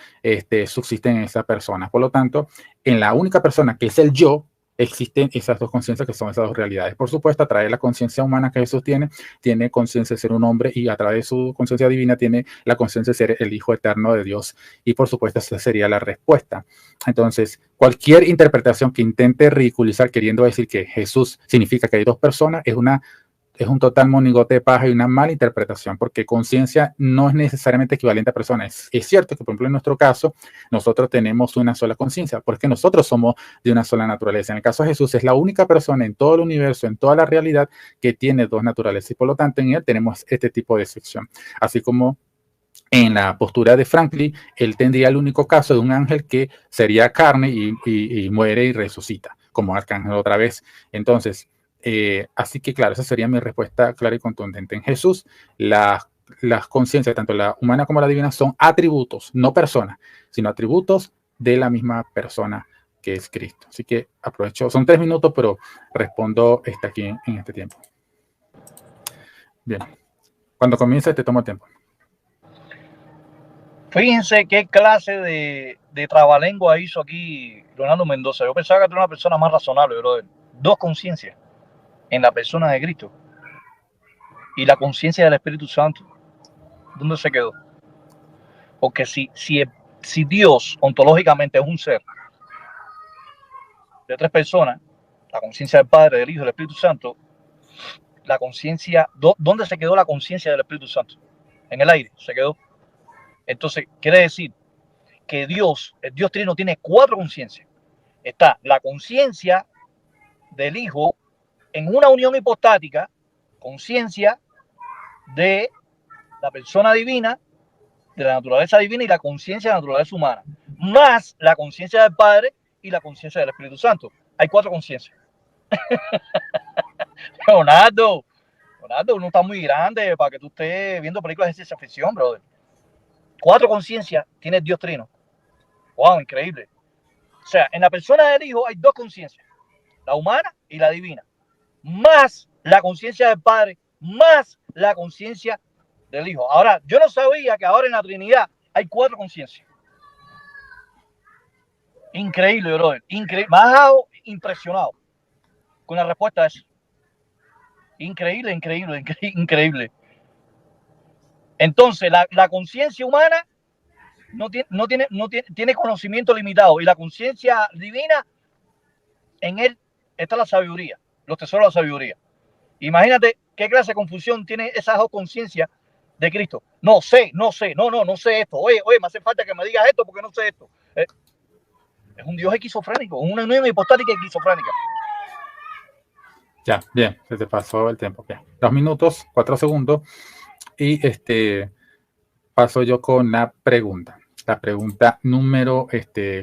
subsisten en esa persona. Por lo tanto, en la única persona que es el yo, existen esas dos conciencias, que son esas dos realidades. Por supuesto, a través de la conciencia humana que Jesús tiene conciencia de ser un hombre, y a través de su conciencia divina tiene la conciencia de ser el Hijo eterno de Dios. Y por supuesto, esa sería la respuesta. Entonces, cualquier interpretación que intente ridiculizar queriendo decir que Jesús significa que hay dos personas es un total monigote de paja y una mala interpretación, porque conciencia no es necesariamente equivalente a personas. Es cierto que, por ejemplo, en nuestro caso, nosotros tenemos una sola conciencia, porque nosotros somos de una sola naturaleza. En el caso de Jesús, es la única persona en todo el universo, en toda la realidad, que tiene dos naturalezas, y por lo tanto en él tenemos este tipo de sección. Así como en la postura de Franklin, él tendría el único caso de un ángel que sería carne y muere y resucita, como arcángel otra vez. Entonces, así que claro, esa sería mi respuesta clara y contundente. En Jesús, las conciencias, tanto la humana como la divina, son atributos, no personas, sino atributos de la misma persona que es Cristo. Así que aprovecho, son 3 minutos, pero respondo aquí en este tiempo. Bien, cuando comience te tomo el tiempo. Fíjense qué clase de trabalengua hizo aquí Leonardo Mendoza. Yo pensaba que era una persona más razonable, brother. Dos conciencias en la persona de Cristo y la conciencia del Espíritu Santo. ¿Dónde se quedó? Porque si Dios ontológicamente es un ser de 3 personas, la conciencia del Padre, del Hijo y del Espíritu Santo, la conciencia, ¿dónde se quedó la conciencia del Espíritu Santo? En el aire se quedó. Entonces, quiere decir que Dios, el Dios Trino, tiene 4 conciencias. Está la conciencia del Hijo en una unión hipostática, conciencia de la persona divina, de la naturaleza divina y la conciencia de la naturaleza humana, más la conciencia del Padre y la conciencia del Espíritu Santo. Hay 4 conciencias. Leonardo, uno está muy grande para que tú estés viendo películas de ciencia ficción, brother. 4 conciencias tiene el Dios Trino. Wow, increíble. O sea, en la persona del Hijo hay 2 conciencias, la humana y la divina, más la conciencia del Padre, más la conciencia del Hijo. Ahora, yo no sabía que ahora en la Trinidad hay 4 conciencias. Increíble, brother. Increíble. Me has dejado impresionado con la respuesta a eso. Increíble, increíble, increíble. Entonces, la conciencia humana tiene conocimiento limitado, y la conciencia divina, en él está la sabiduría, los tesoros de la sabiduría. Imagínate qué clase de confusión tiene esas 2 conciencias de Cristo. No sé esto. Oye, me hace falta que me digas esto porque no sé esto. Es un Dios esquizofrénico, una unión hipostática esquizofrénica. Ya, bien, se te pasó el tiempo. Bien. 2 minutos, 4 segundos. Y paso yo con la pregunta. La pregunta número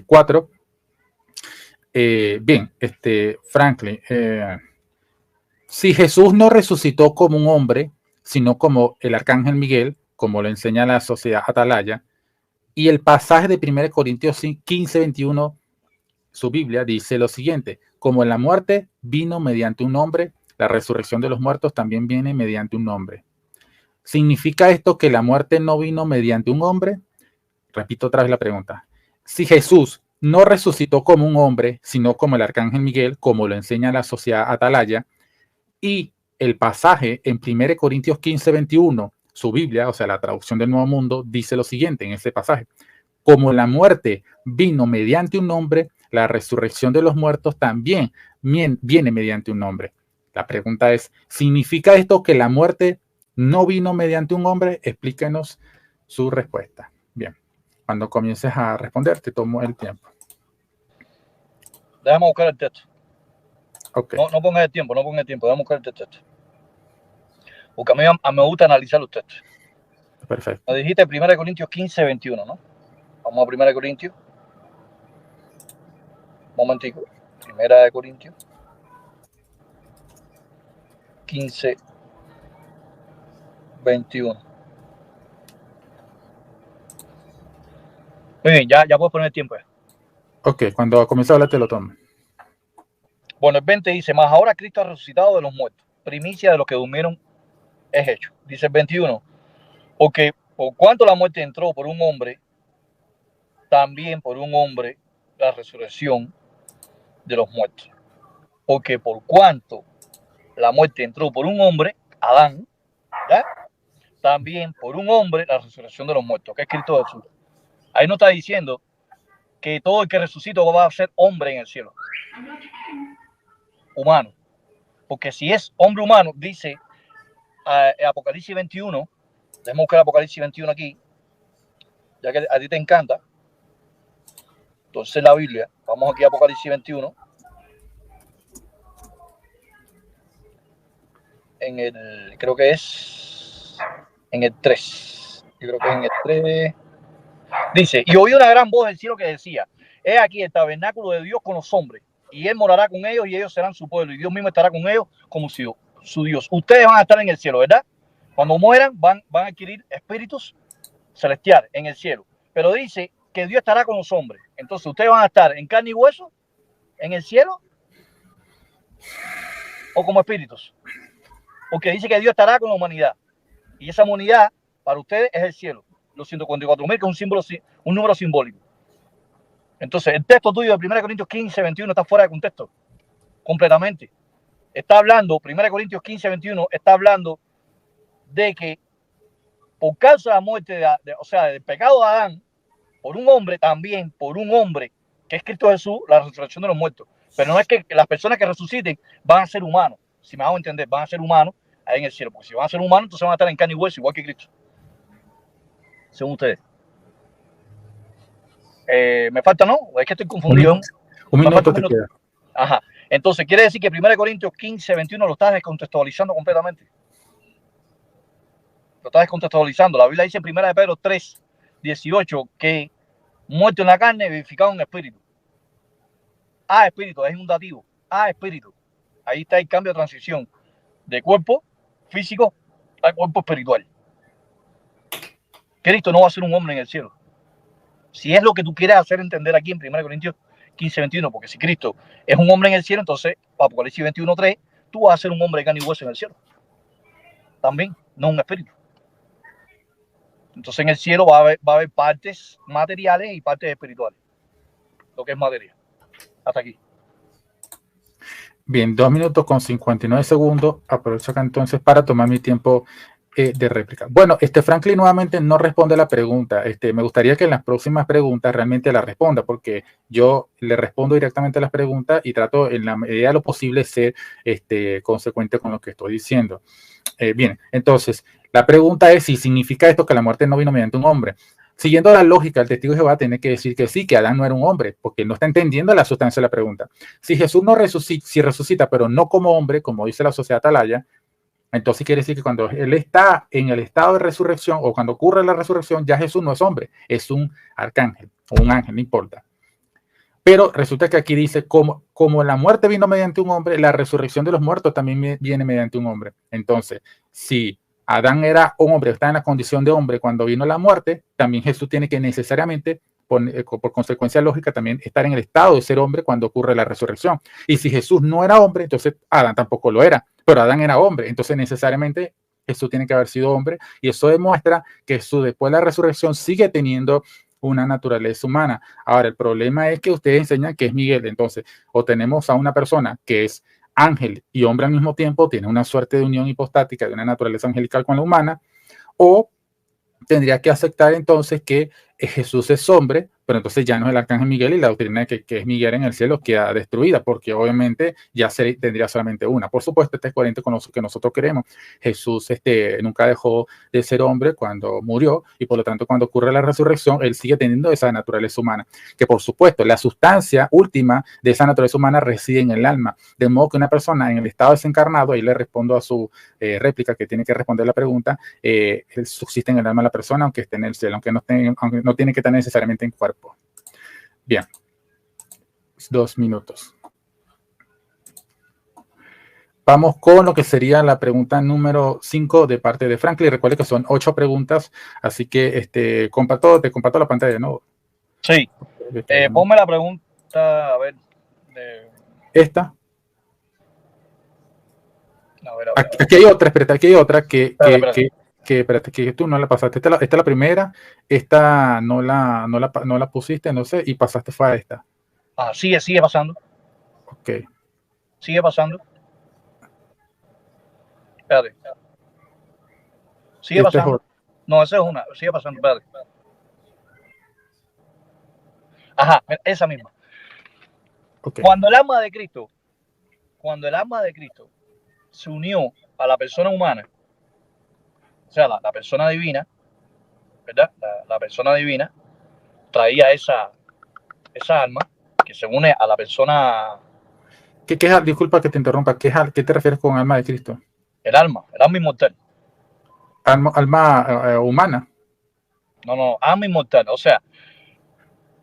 4. Bien, Franklin, si Jesús no resucitó como un hombre, sino como el arcángel Miguel, como lo enseña la sociedad Atalaya, y el pasaje de 1 Corintios 15, 21, su Biblia dice lo siguiente: como en la muerte vino mediante un hombre, la resurrección de los muertos también viene mediante un hombre. ¿Significa esto que la muerte no vino mediante un hombre? Repito otra vez la pregunta. Si Jesús no resucitó como un hombre, sino como el arcángel Miguel, como lo enseña la sociedad Atalaya, y el pasaje en 1 Corintios 15, 21, su Biblia, o sea, la traducción del Nuevo Mundo, dice lo siguiente en ese pasaje: como la muerte vino mediante un hombre, la resurrección de los muertos también viene mediante un hombre. La pregunta es, ¿significa esto que la muerte no vino mediante un hombre? Explíquenos su respuesta. Bien, cuando comiences a responder, te tomo el tiempo. Déjame buscar el texto. Okay. No pongas el tiempo, déjame buscar el texto. Porque a mí me gusta analizar los textos. Perfecto. Me dijiste 1 Corintios 15, 21, ¿no? Vamos a 1 Corintios. Un momentico. 1 Corintios 15, 21. Muy bien, ya puedes poner el tiempo. Ok, cuando comience a hablar te lo tomo. Bueno, el 20 dice: mas ahora Cristo ha resucitado de los muertos, primicia de los que durmieron es hecho. Dice el 21: porque por cuanto la muerte entró por un hombre, también por un hombre la resurrección de los muertos. Porque por cuanto la muerte entró por un hombre, Adán, ¿ya? También por un hombre la resurrección de los muertos, que es Cristo Jesús. Ahí no está diciendo que todo el que resucitó va a ser hombre en el cielo, humano. Porque si es hombre humano, dice Apocalipsis 21, déjame buscar Apocalipsis 21 aquí, ya que a ti te encanta. Entonces la Biblia, vamos aquí a Apocalipsis 21, creo que es en el 3, yo creo que es en el 3, dice: y oí una gran voz del cielo que decía: he aquí el tabernáculo de Dios con los hombres, y él morará con ellos, y ellos serán su pueblo, y Dios mismo estará con ellos como su Dios. Ustedes van a estar en el cielo, ¿verdad? Cuando mueran van a adquirir espíritus celestiales en el cielo, pero dice que Dios estará con los hombres. Entonces ustedes van a estar en carne y hueso en el cielo, o como espíritus, porque dice que Dios estará con la humanidad, y esa humanidad para ustedes es el cielo, los 144.000, que es un símbolo, un número simbólico. Entonces el texto tuyo de 1 Corintios 15, 21 está fuera de contexto completamente. Está hablando, 1 Corintios 15, 21 está hablando de que por causa de la muerte, o sea, del pecado de Adán, por un hombre, también por un hombre, que es Cristo Jesús, la resurrección de los muertos. Pero no es que las personas que resuciten van a ser humanos, si me hago entender, van a ser humanos ahí en el cielo, porque si van a ser humanos, entonces van a estar en carne y hueso, igual que Cristo, según ustedes. ¿Me falta, no? ¿O es que estoy confundido? Un minuto te queda. Ajá. Entonces, quiere decir que 1 Corintios 15, 21 lo estás descontextualizando completamente. lo estás descontextualizando. La Biblia dice en 1 Pedro 3, 18 que muerto en la carne, vivificado en espíritu. Espíritu, es un dativo. Espíritu. Ahí está el cambio de transición de cuerpo físico al cuerpo espiritual. Cristo no va a ser un hombre en el cielo. Si es lo que tú quieres hacer entender aquí en 1 Corintios 15, 21, porque si Cristo es un hombre en el cielo, entonces Apocalipsis 21, 3, tú vas a ser un hombre de carne y hueso en el cielo. También, no un espíritu. Entonces en el cielo va a haber partes materiales y partes espirituales. Lo que es materia. Hasta aquí. Bien, 2 minutos con 59 segundos. Aprovecho acá entonces para tomar mi tiempo de réplica. Bueno, Franklin nuevamente no responde a la pregunta. Me gustaría que en las próximas preguntas realmente la responda, porque yo le respondo directamente a las preguntas y trato en la medida de lo posible ser consecuente con lo que estoy diciendo. Bien, entonces, la pregunta es si significa esto que la muerte no vino mediante un hombre. Siguiendo la lógica, el testigo de Jehová tiene que decir que sí, que Adán no era un hombre, porque no está entendiendo la sustancia de la pregunta. Si Jesús no resucita, si resucita, pero no como hombre, como dice la sociedad atalaya, entonces quiere decir que cuando él está en el estado de resurrección o cuando ocurre la resurrección, ya Jesús no es hombre, es un arcángel o un ángel, no importa. Pero resulta que aquí dice, como la muerte vino mediante un hombre, la resurrección de los muertos también viene mediante un hombre. Entonces, si Adán era un hombre, está en la condición de hombre cuando vino la muerte, también Jesús tiene que necesariamente, por consecuencia lógica, también estar en el estado de ser hombre cuando ocurre la resurrección. Y si Jesús no era hombre, entonces Adán tampoco lo era, pero Adán era hombre, entonces necesariamente Jesús tiene que haber sido hombre, y eso demuestra que Jesús después de la resurrección sigue teniendo una naturaleza humana. Ahora, el problema es que ustedes enseñan que es Miguel, entonces, o tenemos a una persona que es ángel y hombre al mismo tiempo, tiene una suerte de unión hipostática de una naturaleza angelical con la humana, o tendría que aceptar entonces que Jesús es hombre, pero entonces ya no es el arcángel Miguel y la doctrina de que es Miguel en el cielo queda destruida, porque obviamente ya tendría solamente una. Por supuesto, este es coherente con lo que nosotros queremos. Jesús nunca dejó de ser hombre cuando murió, y por lo tanto cuando ocurre la resurrección, él sigue teniendo esa naturaleza humana, que por supuesto la sustancia última de esa naturaleza humana reside en el alma, de modo que una persona en el estado desencarnado, ahí le respondo a su réplica que tiene que responder la pregunta, él subsiste en el alma de la persona, aunque esté en el cielo, aunque no tiene que estar necesariamente en cuerpo. Bien, 2 minutos. Vamos con lo que sería la pregunta número 5 de parte de Franklin. Recuerde que son 8 preguntas, así que te comparto la pantalla, ¿no? Sí. Ponme la pregunta, a ver. Esta. A ver. Aquí hay otra, espérate, aquí hay otra que espérate, que tú no la pasaste. Esta es la primera, esta no la pusiste, no sé, y pasaste fue a esta. Sigue pasando. Ok. Sigue pasando. Espérate. Sigue pasando. No, esa es una. Sigue pasando, espérate. Ajá, esa misma. Okay. Cuando el alma de Cristo se unió a la persona humana, o sea, la persona divina, ¿verdad? La persona divina traía esa alma que se une a la persona. Disculpa que te interrumpa, ¿qué te refieres con alma de Cristo? El alma inmortal. Alma humana. No, alma inmortal. O sea,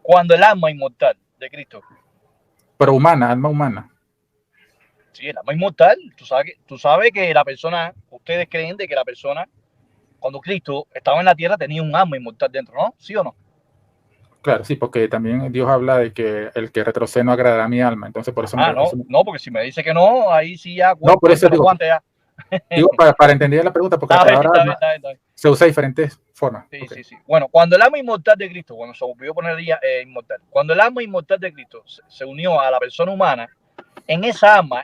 cuando el alma inmortal de Cristo. Pero humana, alma humana. Sí, el alma inmortal. Tú sabes que la persona, ustedes creen de que la persona, cuando Cristo estaba en la tierra, tenía un alma inmortal dentro, ¿no? ¿Sí o no? Claro, sí, porque también Dios habla de que el que retrocede no agradará a mi alma. Entonces, por eso no, porque si me dice que no, ahí sí ya. No, por eso digo. Digo, para entender la pregunta, porque la palabra se usa de diferentes formas. Sí. Bueno, cuando el alma inmortal de Cristo, cuando se volvió a poner inmortal, cuando el alma inmortal de Cristo se unió a la persona humana, en esa alma,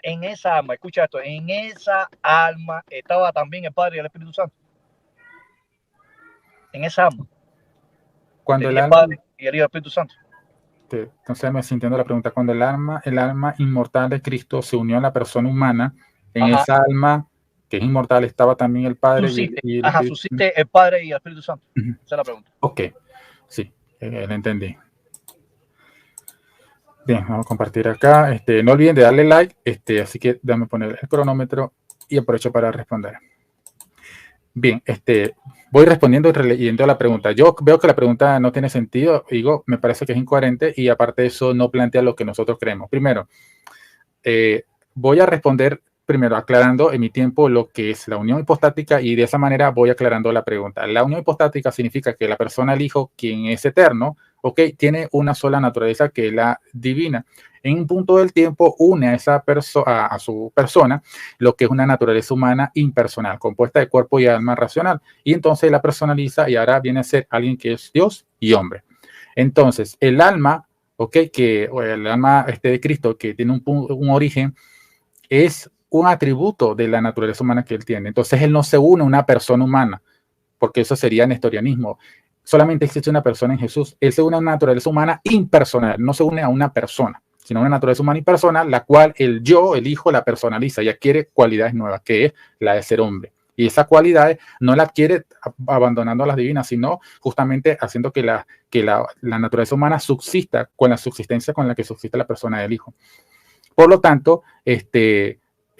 escucha esto, en esa alma estaba también el Padre y el Espíritu Santo. En esa alma. Cuando el Padre y el Espíritu Santo. Entonces me sintiendo la pregunta, cuando el alma inmortal de Cristo se unió a la persona humana, en esa alma que es inmortal estaba también el Padre subsiste el Padre y el Espíritu Santo. Esa es la pregunta. Ok, sí, lo entendí. Bien, vamos a compartir acá. No olviden de darle like, así que déjame poner el cronómetro y aprovecho para responder. Bien, voy respondiendo y releyendo la pregunta. Yo veo que la pregunta no tiene sentido, digo, me parece que es incoherente y aparte de eso no plantea lo que nosotros creemos. Primero, voy a responder primero aclarando en mi tiempo lo que es la unión hipostática y de esa manera voy aclarando la pregunta. La unión hipostática significa que la persona, el Hijo, quien es eterno, ¿ok? Tiene una sola naturaleza que es la divina. En un punto del tiempo une a esa persona, a su persona, lo que es una naturaleza humana impersonal, compuesta de cuerpo y alma racional. Y entonces la personaliza y ahora viene a ser alguien que es Dios y hombre. Entonces, el alma, ¿ok? O el alma de Cristo, que tiene un origen, es un atributo de la naturaleza humana que él tiene. Entonces, él no se une a una persona humana, porque eso sería nestorianismo. Solamente existe una persona en Jesús. Él se une a una naturaleza humana impersonal, no se une a una persona, sino a una naturaleza humana impersonal, la cual el yo, el Hijo, la personaliza y adquiere cualidades nuevas, que es la de ser hombre. Y esa cualidad no la adquiere abandonando a las divinas, sino justamente haciendo que la naturaleza humana subsista con la subsistencia con la que subsiste la persona del Hijo. Por lo tanto,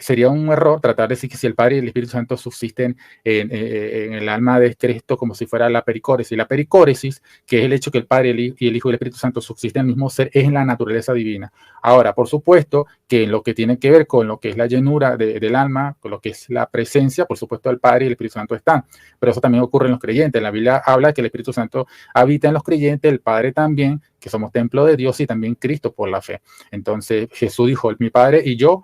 sería un error tratar de decir que si el Padre y el Espíritu Santo subsisten en el alma de Cristo como si fuera la pericóresis. La pericóresis, que es el hecho que el Padre y el Hijo y el Espíritu Santo subsisten en el mismo ser, es en la naturaleza divina. Ahora, por supuesto, que en lo que tiene que ver con lo que es la llenura del alma, con lo que es la presencia, por supuesto, el Padre y el Espíritu Santo están. Pero eso también ocurre en los creyentes. La Biblia habla que el Espíritu Santo habita en los creyentes, el Padre también, que somos templo de Dios y también Cristo por la fe. Entonces, Jesús dijo, mi Padre y yo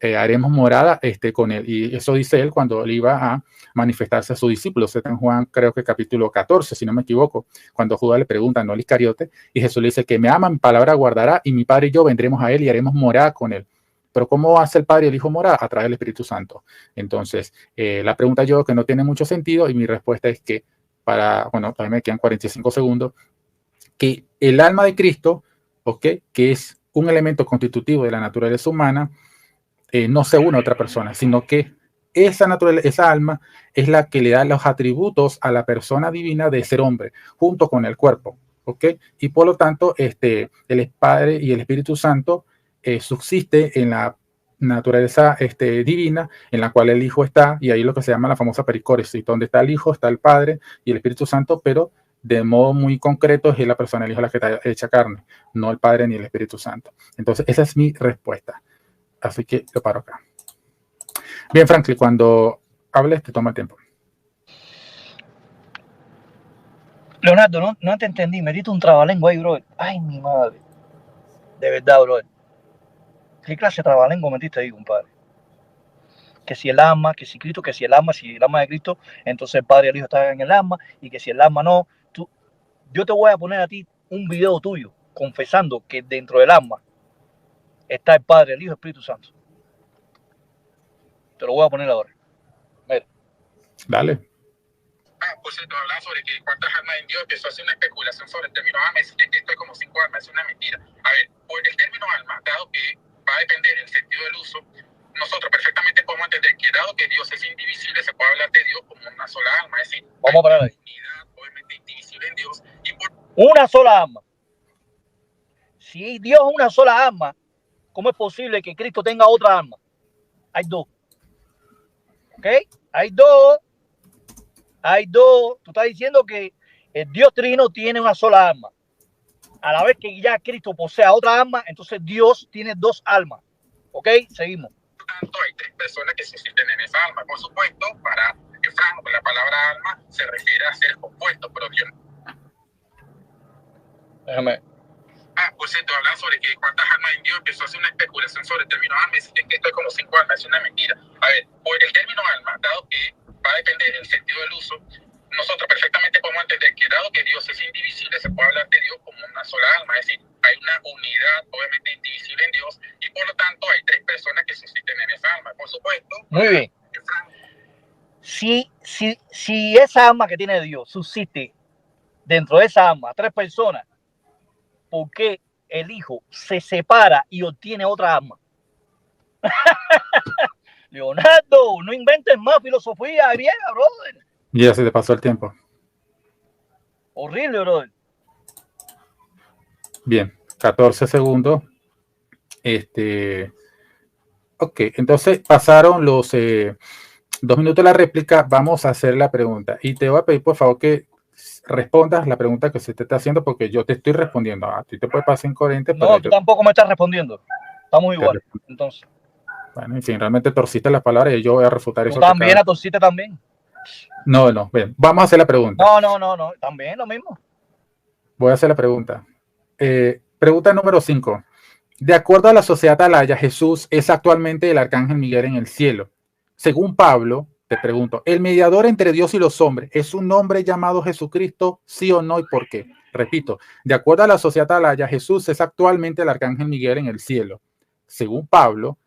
haremos morada con él. Y eso dice él cuando él iba a manifestarse a sus discípulos. Está en Juan, creo que capítulo 14, si no me equivoco, cuando Judas le pregunta, no al Iscariote, y Jesús le dice que me ama, mi palabra guardará, y mi Padre y yo vendremos a él y haremos morada con él. Pero ¿cómo hace el Padre y el Hijo morada? A través del Espíritu Santo. Entonces, la pregunta yo que no tiene mucho sentido, y mi respuesta es que bueno, también me quedan 45 segundos, que el alma de Cristo, ¿ok? Que es un elemento constitutivo de la naturaleza humana, no se une a otra persona, sino que esa alma es la que le da los atributos a la persona divina de ser hombre, junto con el cuerpo, ¿ok? Y por lo tanto, el Padre y el Espíritu Santo subsiste en la naturaleza divina, en la cual el Hijo está, y ahí lo que se llama la famosa pericóresis, donde está el Hijo, está el Padre y el Espíritu Santo, pero de modo muy concreto es la persona del Hijo la que está hecha carne, no el Padre ni el Espíritu Santo. Entonces, esa es mi respuesta. Así que lo paro acá. Bien, Franklin, cuando hables te toma tiempo. Leonardo, no te entendí. Me diste un trabalengua ahí, bro. Ay, mi madre. De verdad, bro. ¿Qué clase de trabalengua metiste ahí, compadre? Que si el alma, que si Cristo, que si el alma de Cristo, entonces el Padre y el Hijo están en el alma, y que si el alma no. Yo te voy a poner a ti un video tuyo confesando que dentro del alma está el Padre, el Hijo y el Espíritu Santo. Te lo voy a poner ahora. Mira. Dale. Por cierto, hablaba sobre que cuántas almas en Dios, que eso hace una especulación sobre el término alma, es que esto es como 5 almas, es una mentira. A ver, por el término alma, dado que va a depender el sentido del uso, nosotros perfectamente podemos entender que dado que Dios es indivisible, se puede hablar de Dios como una sola alma, es decir, vamos a parar ahí. Unidad, obviamente indivisible en Dios, y por una sola alma. Si Dios es una sola alma, ¿cómo es posible que Cristo tenga otra alma? Hay dos. ¿Ok? Hay dos. Tú estás diciendo que el Dios Trino tiene una sola alma. A la vez que ya Cristo posea otra alma, entonces Dios tiene dos almas. ¿Ok? Seguimos. tanto, hay 3 personas que subsisten en esa alma. Por supuesto, para Franco, la palabra alma se refiere a ser compuesto, pero Dios. Déjame. Por cierto, hablan sobre que cuántas almas en Dios, empezó a hacer una especulación sobre el término alma, es que esto es como 5 almas, es una mentira. A ver, por el término alma, dado que va a depender del sentido del uso, nosotros perfectamente podemos entender que dado que Dios es indivisible, se puede hablar de Dios como una sola alma, es decir, hay una unidad obviamente indivisible en Dios y por lo tanto hay 3 personas que subsisten en esa alma, por supuesto. Muy bien. Si esa alma que tiene Dios subsiste dentro de esa alma 3 personas, ¿por qué el Hijo se separa y obtiene otra alma? Leonardo, no inventes más filosofía griega, brother. Ya se te pasó el tiempo. Horrible, brother. Bien, 14 segundos. Ok, entonces pasaron 2 minutos la réplica, vamos a hacer la pregunta. Y te voy a pedir, por favor, que respondas la pregunta que se te está haciendo, porque yo te estoy respondiendo. A ti te puede pasar incoherente, pero No, tú tampoco me estás respondiendo. Estamos igual. Entonces, bueno, en fin, realmente torciste las palabras y yo voy a refutar tú eso. también, a torciste también. No, ven, vamos a hacer la pregunta. No, también lo mismo. Voy a hacer la pregunta. Pregunta número 5. De acuerdo a la sociedad atalaya, Jesús es actualmente el arcángel Miguel en el cielo. Según Pablo, te pregunto, ¿el mediador entre Dios y los hombres es un hombre llamado Jesucristo? ¿Sí o no y por qué? Repito, de acuerdo a la sociedad atalaya, Jesús es actualmente el arcángel Miguel en el cielo. Según Pablo,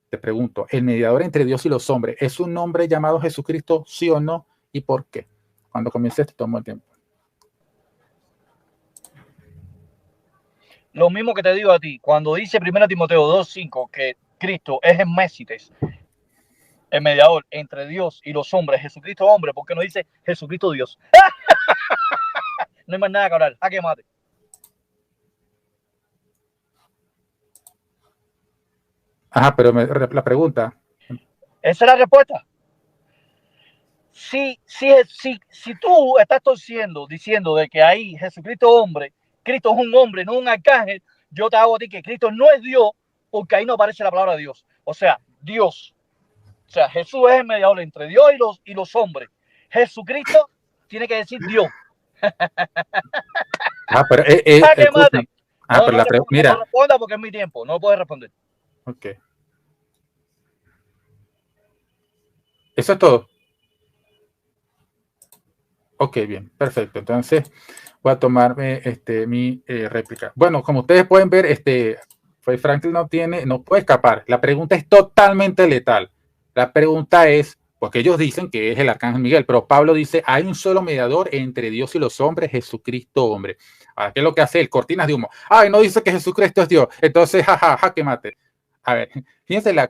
te pregunto, ¿el mediador entre Dios y los hombres es un hombre llamado Jesucristo? ¿Sí o no y por qué? Cuando comiences te tomo el tiempo. Lo mismo que te digo a ti, cuando dice 1 Timoteo 2:5 que Cristo es el Mésites, el mediador entre Dios y los hombres, Jesucristo hombre, ¿por qué no dice Jesucristo Dios? No hay más nada que hablar, a que mate. Ajá, pero la pregunta. Esa es la respuesta. Si tú estás diciendo de que ahí Jesucristo hombre, Cristo es un hombre, no un arcángel, yo te hago a ti que Cristo no es Dios, porque ahí no aparece la palabra Dios. O sea, Dios. O sea, Jesús es el mediador entre Dios y los hombres. Jesucristo tiene que decir Dios. Pero mate. Mira. No responda porque es mi tiempo, no puedes responder. Ok. ¿Eso es todo? Ok, bien, perfecto. Entonces voy a tomarme mi réplica. Bueno, como ustedes pueden ver, Franklin no puede escapar. La pregunta es totalmente letal. La pregunta es, porque ellos dicen que es el arcángel Miguel, pero Pablo dice, hay un solo mediador entre Dios y los hombres, Jesucristo hombre. Ahora, ¿qué es lo que hace él? Cortinas de humo. Ay, no dice que Jesucristo es Dios. Entonces, jajaja, que mate. A ver, fíjense la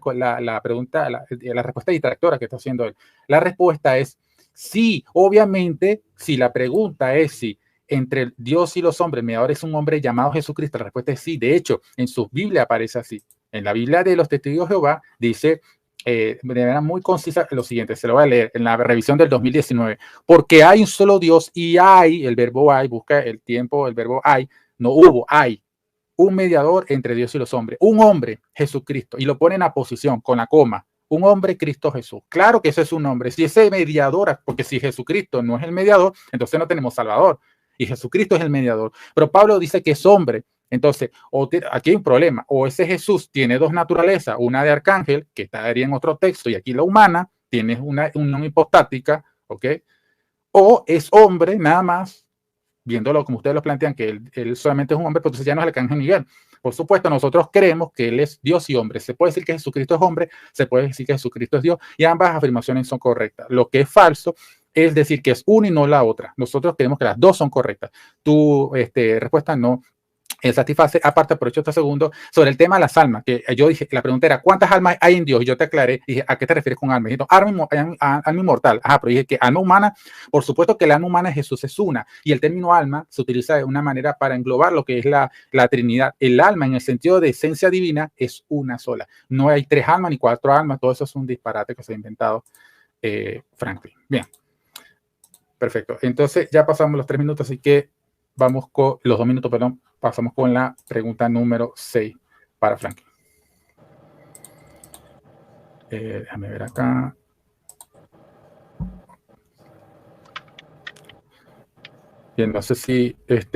pregunta, la respuesta distractora que está haciendo él. La respuesta es sí, obviamente, si la pregunta es si entre Dios y los hombres, el mediador es un hombre llamado Jesucristo, la respuesta es sí. De hecho, en su Biblia aparece así. En la Biblia de los Testigos de Jehová dice de manera muy concisa lo siguiente, se lo voy a leer en la revisión del 2019. Porque hay un solo Dios y hay, el verbo hay, busca el tiempo, el verbo hay, no hubo, hay un mediador entre Dios y los hombres, un hombre, Jesucristo, y lo ponen a posición con la coma, un hombre, Cristo Jesús. Claro que ese es un hombre. Si ese mediador, porque si Jesucristo no es el mediador, entonces no tenemos Salvador. Y Jesucristo es el mediador. Pero Pablo dice que es hombre. Entonces, aquí hay un problema. O ese Jesús tiene dos naturalezas, una de arcángel, que estaría en otro texto, y aquí la humana, tiene una unión hipostática, ¿ok? O es hombre, nada más, viéndolo como ustedes lo plantean, que él solamente es un hombre, pero entonces ya no es el arcángel Miguel. Por supuesto, nosotros creemos que él es Dios y hombre. Se puede decir que Jesucristo es hombre, se puede decir que Jesucristo es Dios, y ambas afirmaciones son correctas. Lo que es falso es decir que es una y no la otra. Nosotros creemos que las dos son correctas. Tu respuesta no satisface. Aparte, aprovecho este segundo sobre el tema de las almas, que yo dije, la pregunta era, ¿cuántas almas hay en Dios? Y yo te aclaré, dije, ¿a qué te refieres con alma? Y dije, alma inmortal. Ajá, pero dije que alma humana, por supuesto que el alma humana de Jesús es una, y el término alma se utiliza de una manera para englobar lo que es la Trinidad. El alma, en el sentido de esencia divina, es una sola. No hay 3 almas ni 4 almas, todo eso es un disparate que se ha inventado Franklin. Bien. Perfecto. Entonces, ya pasamos los 3 minutos, así que vamos con los 2 minutos, perdón. Pasamos con la pregunta número 6 para Franklin. Déjame ver acá. Bien, no sé si es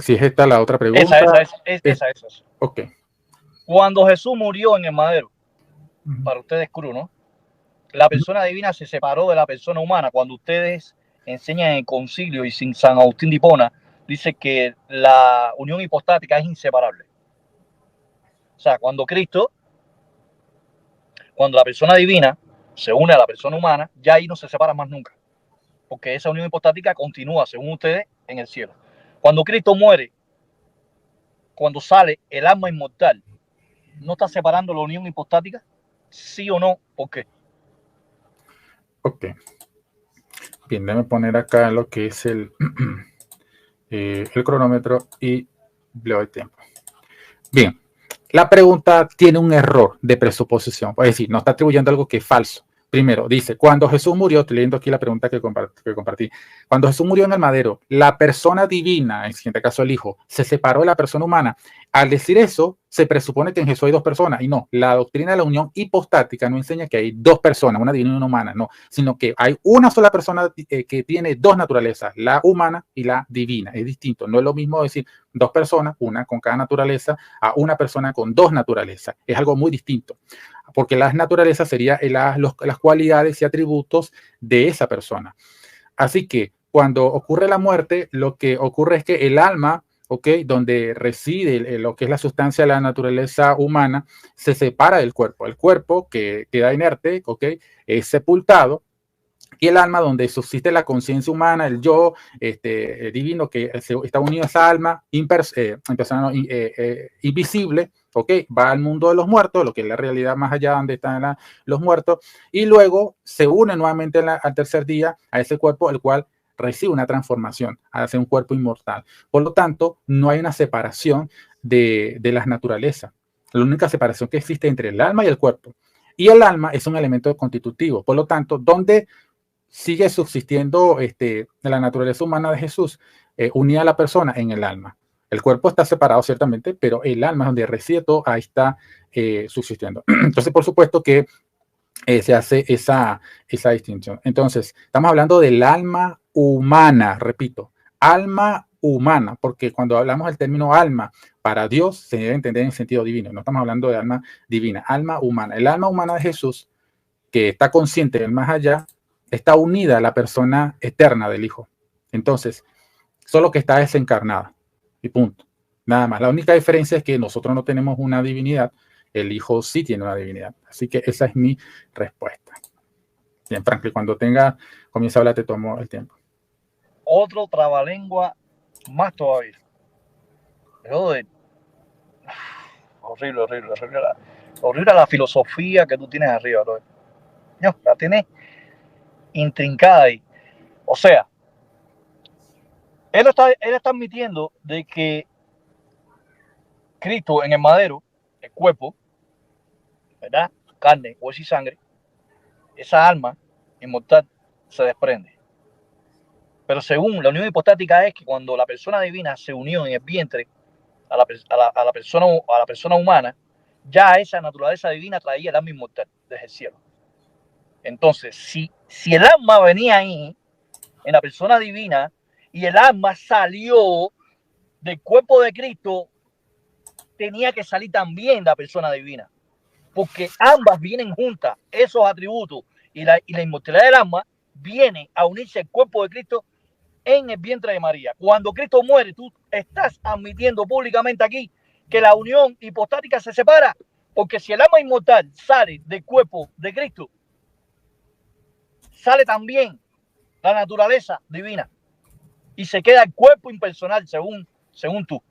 esta la otra pregunta. Esa es. Ok. Cuando Jesús murió en el madero, para ustedes crudo, ¿no? La persona divina se separó de la persona humana. Cuando ustedes enseñan en el concilio y sin San Agustín de Hipona, dice que la unión hipostática es inseparable. O sea, cuando la persona divina se une a la persona humana, ya ahí no se separa más nunca. Porque esa unión hipostática continúa, según ustedes, en el cielo. Cuando Cristo muere, cuando sale el alma inmortal, ¿no está separando la unión hipostática? ¿Sí o no? ¿Por qué? Ok. Bien, déjame poner acá lo que es el cronómetro y leo el tiempo. Bien, la pregunta tiene un error de presuposición, es decir, nos está atribuyendo algo que es falso. Primero, dice, cuando Jesús murió, estoy leyendo aquí la pregunta que compartí, cuando Jesús murió en el madero, la persona divina, en este caso el Hijo, se separó de la persona humana. Al decir eso, se presupone que en Jesús hay dos personas, y no, la doctrina de la unión hipostática no enseña que hay dos personas, una divina y una humana, no, sino que hay una sola persona que tiene dos naturalezas, la humana y la divina. Es distinto, no es lo mismo decir dos personas, una con cada naturaleza, a una persona con dos naturalezas. Es algo muy distinto, porque las naturalezas serían las cualidades y atributos de esa persona. Así que cuando ocurre la muerte, lo que ocurre es que el alma, donde reside lo que es la sustancia de la naturaleza humana, se separa del cuerpo. El cuerpo, que queda inerte, es sepultado, y el alma, donde subsiste la conciencia humana, el yo divino, que está unido a esa alma invisible, va al mundo de los muertos, lo que es la realidad más allá donde están los muertos, y luego se une nuevamente al tercer día a ese cuerpo, el cual recibe una transformación hacia un cuerpo inmortal. Por lo tanto, no hay una separación de las naturalezas. La única separación que existe entre el alma y el cuerpo. Y el alma es un elemento constitutivo. Por lo tanto, donde sigue subsistiendo la naturaleza humana de Jesús, unida a la persona en el alma. El cuerpo está separado ciertamente, pero el alma, donde reside todo, ahí está subsistiendo. Entonces, por supuesto que se hace esa distinción. Entonces, estamos hablando del alma humana, repito, alma humana, porque cuando hablamos del término alma, para Dios se debe entender en sentido divino, no estamos hablando de alma divina, alma humana. El alma humana de Jesús, que está consciente del más allá, está unida a la persona eterna del Hijo. Entonces, solo que está desencarnada. Y punto. Nada más. La única diferencia es que nosotros no tenemos una divinidad, el Hijo sí tiene una divinidad. Así que esa es mi respuesta. Bien, Franklin, cuando comienza a hablar, te tomo el tiempo. Otro trabalengua más todavía. Horrible, horrible, horrible. Horrible la filosofía que tú tienes arriba, bro. No, la tienes intrincada ahí. O sea, él está admitiendo de que Cristo en el madero, el cuerpo, ¿verdad? Carne, hueso y sangre, esa alma inmortal se desprende. Pero según la unión hipostática es que cuando la persona divina se unió en el vientre a la persona humana, ya esa naturaleza divina traía el alma inmortal desde el cielo. Entonces, si el alma venía ahí, en la persona divina, y el alma salió del cuerpo de Cristo, tenía que salir también la persona divina. Porque ambas vienen juntas, esos atributos y la inmortalidad del alma viene a unirse al cuerpo de Cristo en el vientre de María. Cuando Cristo muere, tú estás admitiendo públicamente aquí que la unión hipostática se separa, porque si el alma inmortal sale del cuerpo de Cristo, sale también la naturaleza divina y se queda el cuerpo impersonal según tú,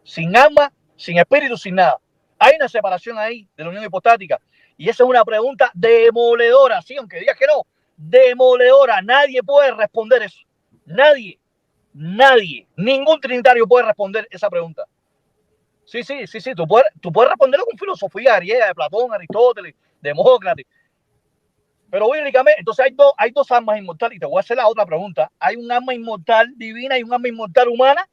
sin alma, sin espíritu, sin nada. Hay una separación ahí de la unión hipostática y esa es una pregunta demoledora, sí, aunque digas que no, demoledora. Nadie puede responder eso. Nadie, ningún trinitario puede responder esa pregunta. Sí, tú puedes responderlo con filosofía griega de Platón, Aristóteles, Demócrito. Pero bíblicamente, entonces hay dos almas inmortales. Y te voy a hacer la otra pregunta. ¿Hay un alma inmortal divina y un alma inmortal humana?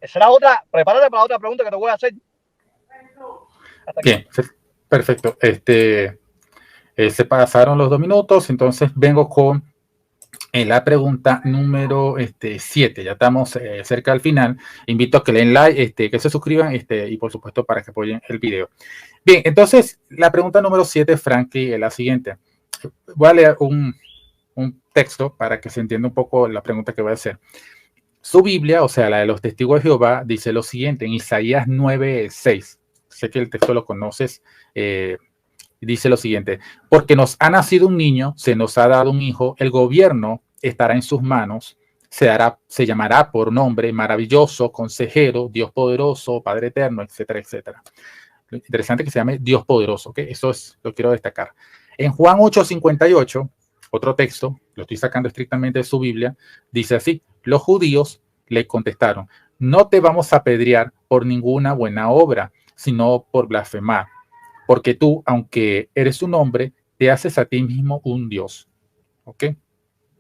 Esa es la otra. Prepárate para la otra pregunta que te voy a hacer. Bien, perfecto. Se pasaron los 2 minutos, entonces vengo con la pregunta número 7. Ya estamos cerca al final. Invito a que le den like, que se suscriban y por supuesto para que apoyen el video. Bien, entonces la pregunta número 7, Frankie, es la siguiente. Voy a leer un texto para que se entienda un poco la pregunta que voy a hacer. Su Biblia, o sea, la de los testigos de Jehová, dice lo siguiente en Isaías 9:6. Sé que el texto lo conoces. Dice lo siguiente: porque nos ha nacido un niño, se nos ha dado un hijo, el gobierno estará en sus manos, se llamará por nombre Maravilloso, Consejero, Dios Poderoso, Padre Eterno, etcétera, etcétera. Lo interesante es que se llame Dios Poderoso, ¿ok? Eso lo quiero destacar. En Juan 8:58, otro texto, lo estoy sacando estrictamente de su Biblia, dice así: los judíos le contestaron, no te vamos a apedrear por ninguna buena obra, sino por blasfemar. Porque tú, aunque eres un hombre, te haces a ti mismo un Dios. ¿Ok?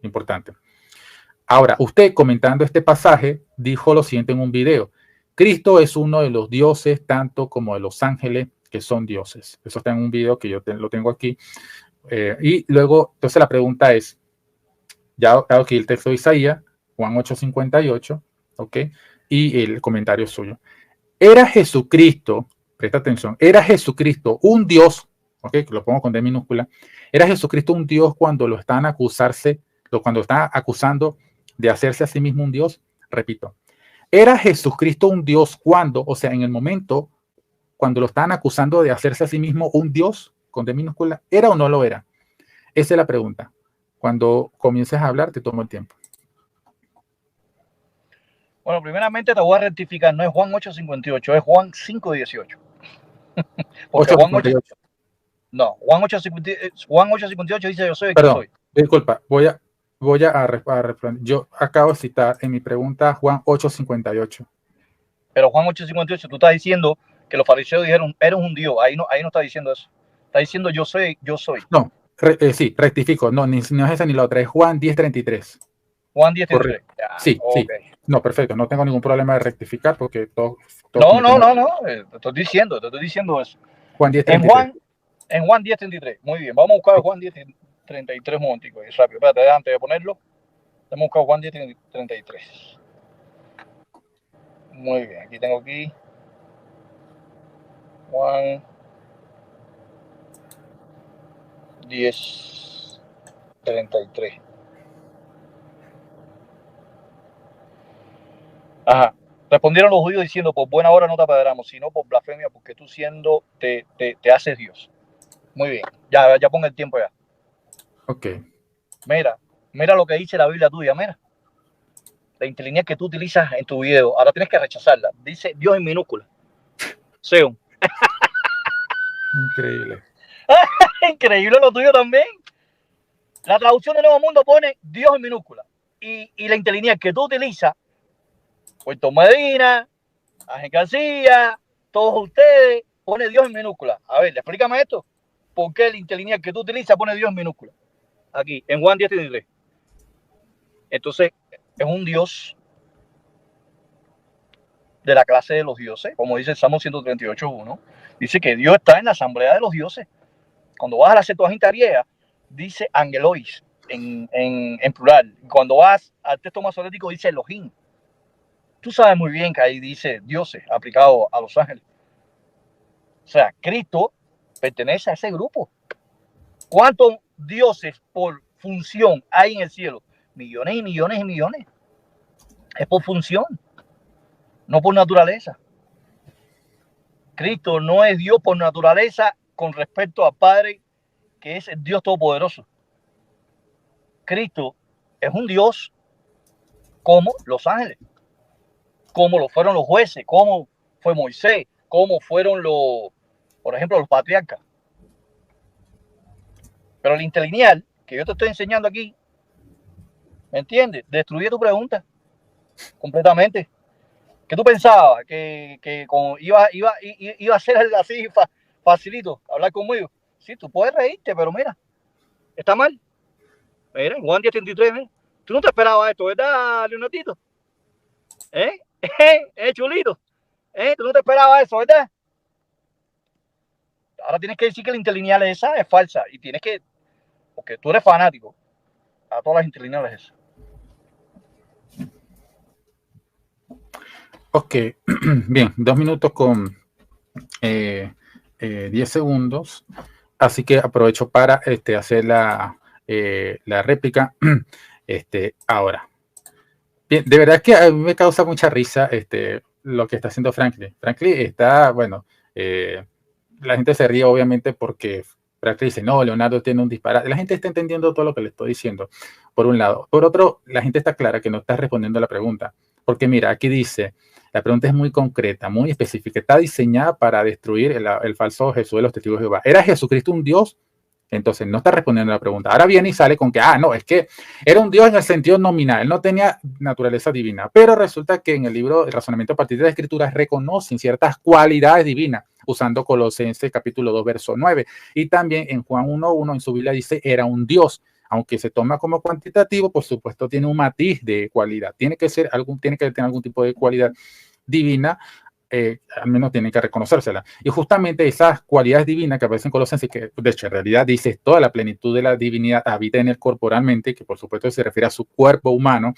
Importante. Ahora, usted comentando este pasaje dijo lo siguiente en un video. Cristo es uno de los dioses, tanto como de los ángeles que son dioses. Eso está en un video que yo lo tengo aquí. Y luego, entonces la pregunta es, ya aquí el texto de Isaías, Juan 8:58, ¿ok? Y el comentario suyo. ¿Era Jesucristo, presta atención, era Jesucristo un Dios, ¿ok? Lo pongo con D minúscula, era Jesucristo un Dios cuando lo están cuando está acusando de hacerse a sí mismo un Dios? Repito, ¿era Jesucristo un Dios cuando, o sea, en el momento cuando lo están acusando de hacerse a sí mismo un Dios, con D minúscula, ¿era o no lo era? Esa es la pregunta. Cuando comiences a hablar, te tomo el tiempo. Bueno, primeramente te voy a rectificar, no es Juan 8:58, es Juan 5:18. Porque Juan 8, no, Juan 8:58 dice yo soy el que soy. Disculpa, voy a responder. Yo acabo de citar en mi pregunta Juan 8:58. Pero Juan 8:58, tú estás diciendo que los fariseos dijeron, eres un Dios. Ahí no está diciendo eso. Está diciendo yo soy. No, sí, rectifico. No, no es esa ni la otra. Es Juan 10:33. Juan 10:33. Sí, okay. Sí. No, perfecto. No tengo ningún problema de rectificar porque todo No. Te estoy diciendo eso. Juan 10:33. En Juan 10:33. Muy bien. Vamos a buscar Juan 10:33 un momentico. Rápido. Espérate, antes de ponerlo. Vamos a buscar Juan 10:33. Muy bien. Aquí tengo Juan 10:33. Ajá. Respondieron los judíos diciendo, por buena hora no te apedreamos, sino por blasfemia, porque tú siendo te haces Dios. Muy bien. Ya pon el tiempo ya. Ok. Mira lo que dice la Biblia tuya, mira. La interlineal que tú utilizas en tu video, ahora tienes que rechazarla. Dice Dios en minúscula. Seum. Increíble. Increíble lo tuyo también. La traducción de Nuevo Mundo pone Dios en minúscula. Y la interlineal que tú utilizas, Puerto Medina, Ángel García, todos ustedes, pone Dios en minúscula. A ver, explícame esto. ¿Por qué el interlineal que tú utilizas pone Dios en minúscula? Aquí, en Juan 10:33. Entonces, es un Dios de la clase de los dioses, como dice el Salmo 138:1. Dice que Dios está en la asamblea de los dioses. Cuando vas a la Septuaginta griega, dice angelois en plural. Cuando vas al texto masorético, dice Elohim. Tú sabes muy bien que ahí dice dioses aplicado a los ángeles. O sea, Cristo pertenece a ese grupo. ¿Cuántos dioses por función hay en el cielo? Millones y millones y millones. Es por función, no por naturaleza. Cristo no es Dios por naturaleza con respecto al Padre, que es el Dios Todopoderoso. Cristo es un Dios como los ángeles, como lo fueron los jueces, como fue Moisés, como fueron por ejemplo, los patriarcas. Pero el interlineal que yo te estoy enseñando aquí, ¿me entiendes? Destruye tu pregunta completamente. ¿Qué tú pensabas? Que iba a ser así facilito hablar conmigo. Sí, tú puedes reírte, pero mira, está mal. Mira, en Juan 10:33, mira. Tú no te esperabas esto, ¿verdad, Leonardito? Chulito. Tú no te esperabas eso, ¿verdad? Ahora tienes que decir que la interlineal esa es falsa. Y tienes que, porque tú eres fanático a todas las interlineales esas. Ok, bien, 2 minutos con 10 segundos. Así que aprovecho para hacer la réplica ahora. Bien, de verdad que a mí me causa mucha risa lo que está haciendo Franklin. Franklin está, bueno, la gente se ríe obviamente porque Franklin dice, no, Leonardo tiene un disparate. La gente está entendiendo todo lo que le estoy diciendo, por un lado. Por otro, la gente está clara que no está respondiendo a la pregunta. Porque mira, aquí dice, la pregunta es muy concreta, muy específica. Está diseñada para destruir el falso Jesús de los testigos de Jehová. ¿Era Jesucristo un Dios? Entonces no está respondiendo a la pregunta. Ahora viene y sale con que, no, es que era un Dios en el sentido nominal, no tenía naturaleza divina. Pero resulta que en el libro El razonamiento a partir de la Escritura reconocen ciertas cualidades divinas. usando Colosenses capítulo 2, verso 9. Y también en Juan 1:1 en su Biblia dice era un Dios. Aunque se toma como cuantitativo, por supuesto tiene un matiz de cualidad. Tiene que tener algún tipo de cualidad divina, al menos tiene que reconocérsela. Y justamente esas cualidades divinas que aparecen en Colosenses, que de hecho en realidad dice toda la plenitud de la divinidad habita en él corporalmente, que por supuesto se refiere a su cuerpo humano.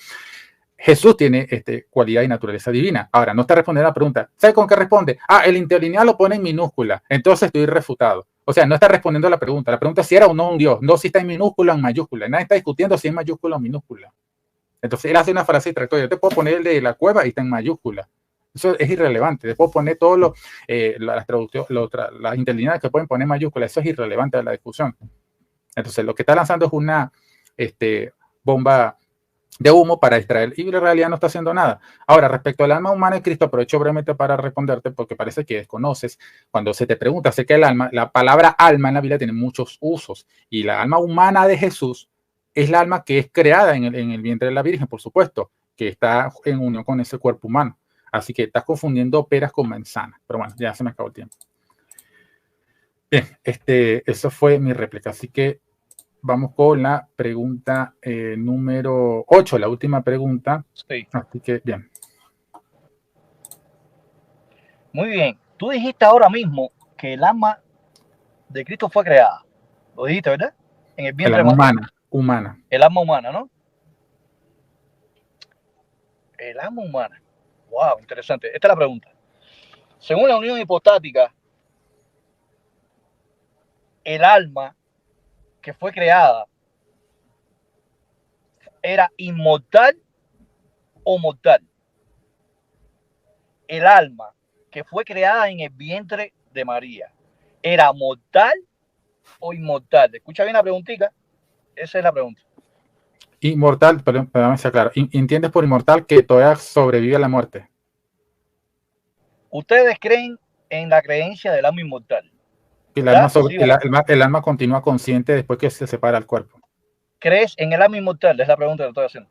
Jesús tiene cualidad y naturaleza divina. Ahora, no está respondiendo a la pregunta. ¿Sabe con qué responde? El interlineal lo pone en minúscula. Entonces estoy refutado. O sea, no está respondiendo a la pregunta. La pregunta es si era o no un Dios. No si está en minúscula o en mayúscula. Nadie está discutiendo si es mayúscula o minúscula. Entonces él hace una frase tractoria. Yo te puedo poner el de la cueva y está en mayúscula. Eso es irrelevante. Te puedo poner todas las traducciones, las interlineales que pueden poner mayúscula. Eso es irrelevante a la discusión. Entonces lo que está lanzando es una bomba de humo para distraer y en realidad no está haciendo nada. Ahora, respecto al alma humana de Cristo, aprovecho brevemente para responderte porque parece que desconoces. Cuando se te pregunta acerca del alma, la palabra alma en la Biblia tiene muchos usos y la alma humana de Jesús es la alma que es creada en el vientre de la Virgen, por supuesto, que está en unión con ese cuerpo humano. Así que estás confundiendo peras con manzanas. Pero bueno, ya se me acabó el tiempo. Bien, eso fue mi réplica. Así que vamos con la pregunta número 8, la última pregunta. Sí. Así que, bien. Muy bien. Tú dijiste ahora mismo que el alma de Cristo fue creada. Lo dijiste, ¿verdad? En el vientre El alma humana. El alma humana, ¿no? El alma humana. Wow, interesante. Esta es la pregunta. Según la unión hipostática, el alma que fue creada era inmortal o mortal. El alma que fue creada en el vientre de María, ¿era mortal o inmortal? Escucha bien la preguntita. Esa es la pregunta. Inmortal, perdón, claro. ¿Entiendes por inmortal que todavía sobrevive a la muerte? ¿Ustedes creen en la creencia del alma inmortal? El alma continúa consciente después que se separa el cuerpo. ¿Crees en el alma inmortal? Es la pregunta que estoy haciendo.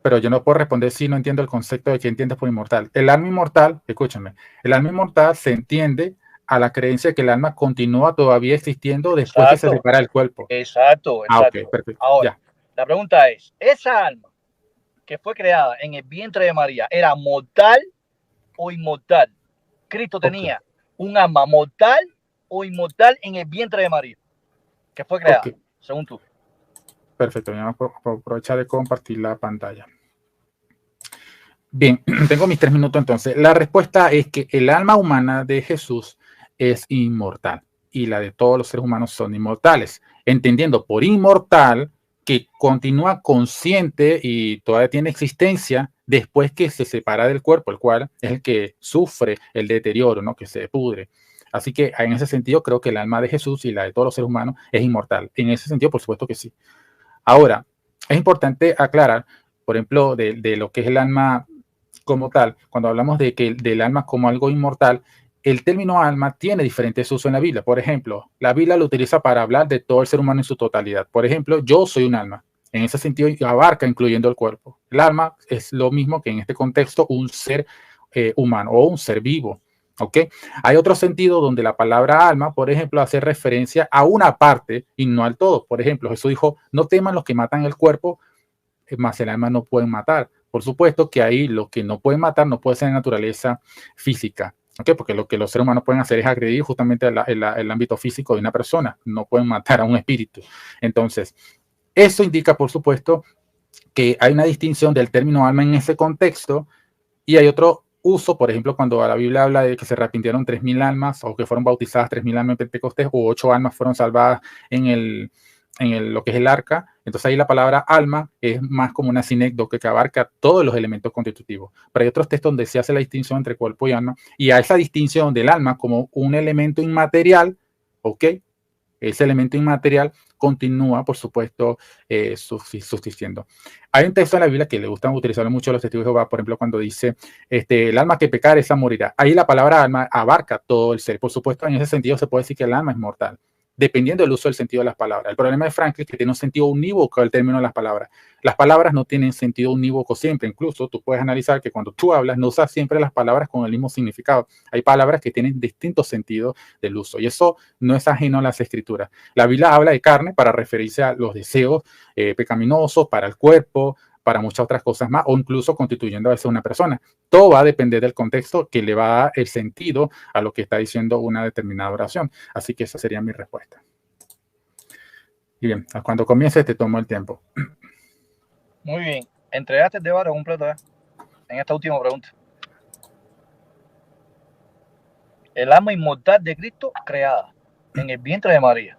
Pero yo no puedo responder si no entiendo el concepto de qué entiendes por inmortal. El alma inmortal, escúchame, el alma inmortal se entiende a la creencia de que el alma continúa todavía existiendo después que se separa el cuerpo. Exacto. Okay, perfecto. Ahora, la pregunta es, ¿esa alma que fue creada en el vientre de María era mortal o inmortal? Cristo tenía un alma mortal o inmortal en el vientre de María, que fue creada, según tú. Perfecto, vamos a aprovechar de compartir la pantalla. Bien, tengo mis 3 minutos entonces. La respuesta es que el alma humana de Jesús es inmortal y la de todos los seres humanos son inmortales, entendiendo por inmortal que continúa consciente y todavía tiene existencia después que se separa del cuerpo, el cual es el que sufre el deterioro, ¿no? Que se pudre. Así que en ese sentido creo que el alma de Jesús y la de todos los seres humanos es inmortal. En ese sentido, por supuesto que sí. Ahora, es importante aclarar, por ejemplo, de lo que es el alma como tal, cuando hablamos del alma como algo inmortal, el término alma tiene diferentes usos en la Biblia. Por ejemplo, la Biblia lo utiliza para hablar de todo el ser humano en su totalidad. Por ejemplo, yo soy un alma. En ese sentido, abarca incluyendo el cuerpo. El alma es lo mismo que en este contexto un ser humano o un ser vivo. ¿Ok? Hay otro sentido donde la palabra alma, por ejemplo, hace referencia a una parte y no al todo. Por ejemplo, Jesús dijo, no teman los que matan el cuerpo, más el alma no pueden matar. Por supuesto que ahí lo que no pueden matar no puede ser de naturaleza física. ¿Ok? Porque lo que los seres humanos pueden hacer es agredir justamente el ámbito físico de una persona. No pueden matar a un espíritu. Entonces, eso indica, por supuesto, que hay una distinción del término alma en ese contexto y hay otro uso, por ejemplo, cuando la Biblia habla de que se arrepintieron 3.000 almas o que fueron bautizadas 3.000 almas en Pentecostés o 8 almas fueron salvadas en lo que es el arca. Entonces ahí la palabra alma es más como una sinécdoque que abarca todos los elementos constitutivos. Pero hay otros textos donde se hace la distinción entre cuerpo y alma y a esa distinción del alma como un elemento inmaterial, ¿ok? Ese elemento inmaterial continúa, por supuesto, subsistiendo. Hay un texto en la Biblia que le gustan utilizarlo mucho a los testigos de Jehová, por ejemplo, cuando dice, el alma que pecare, esa morirá. Ahí la palabra alma abarca todo el ser. Por supuesto, en ese sentido se puede decir que el alma es mortal. dependiendo del uso del sentido de las palabras. El problema de Franklin es que tiene un sentido unívoco el término de las palabras. Las palabras no tienen sentido unívoco siempre. Incluso tú puedes analizar que cuando tú hablas no usas siempre las palabras con el mismo significado. Hay palabras que tienen distintos sentidos del uso y eso no es ajeno a las escrituras. La Biblia habla de carne para referirse a los deseos pecaminosos, para el cuerpo, para muchas otras cosas más, o incluso constituyendo a veces una persona. Todo va a depender del contexto que le va a dar el sentido a lo que está diciendo una determinada oración. Así que esa sería mi respuesta. Y bien, cuando comiences te tomo el tiempo. Muy bien. Entregaste el debate completo en esta última pregunta. El alma inmortal de Cristo creada en el vientre de María.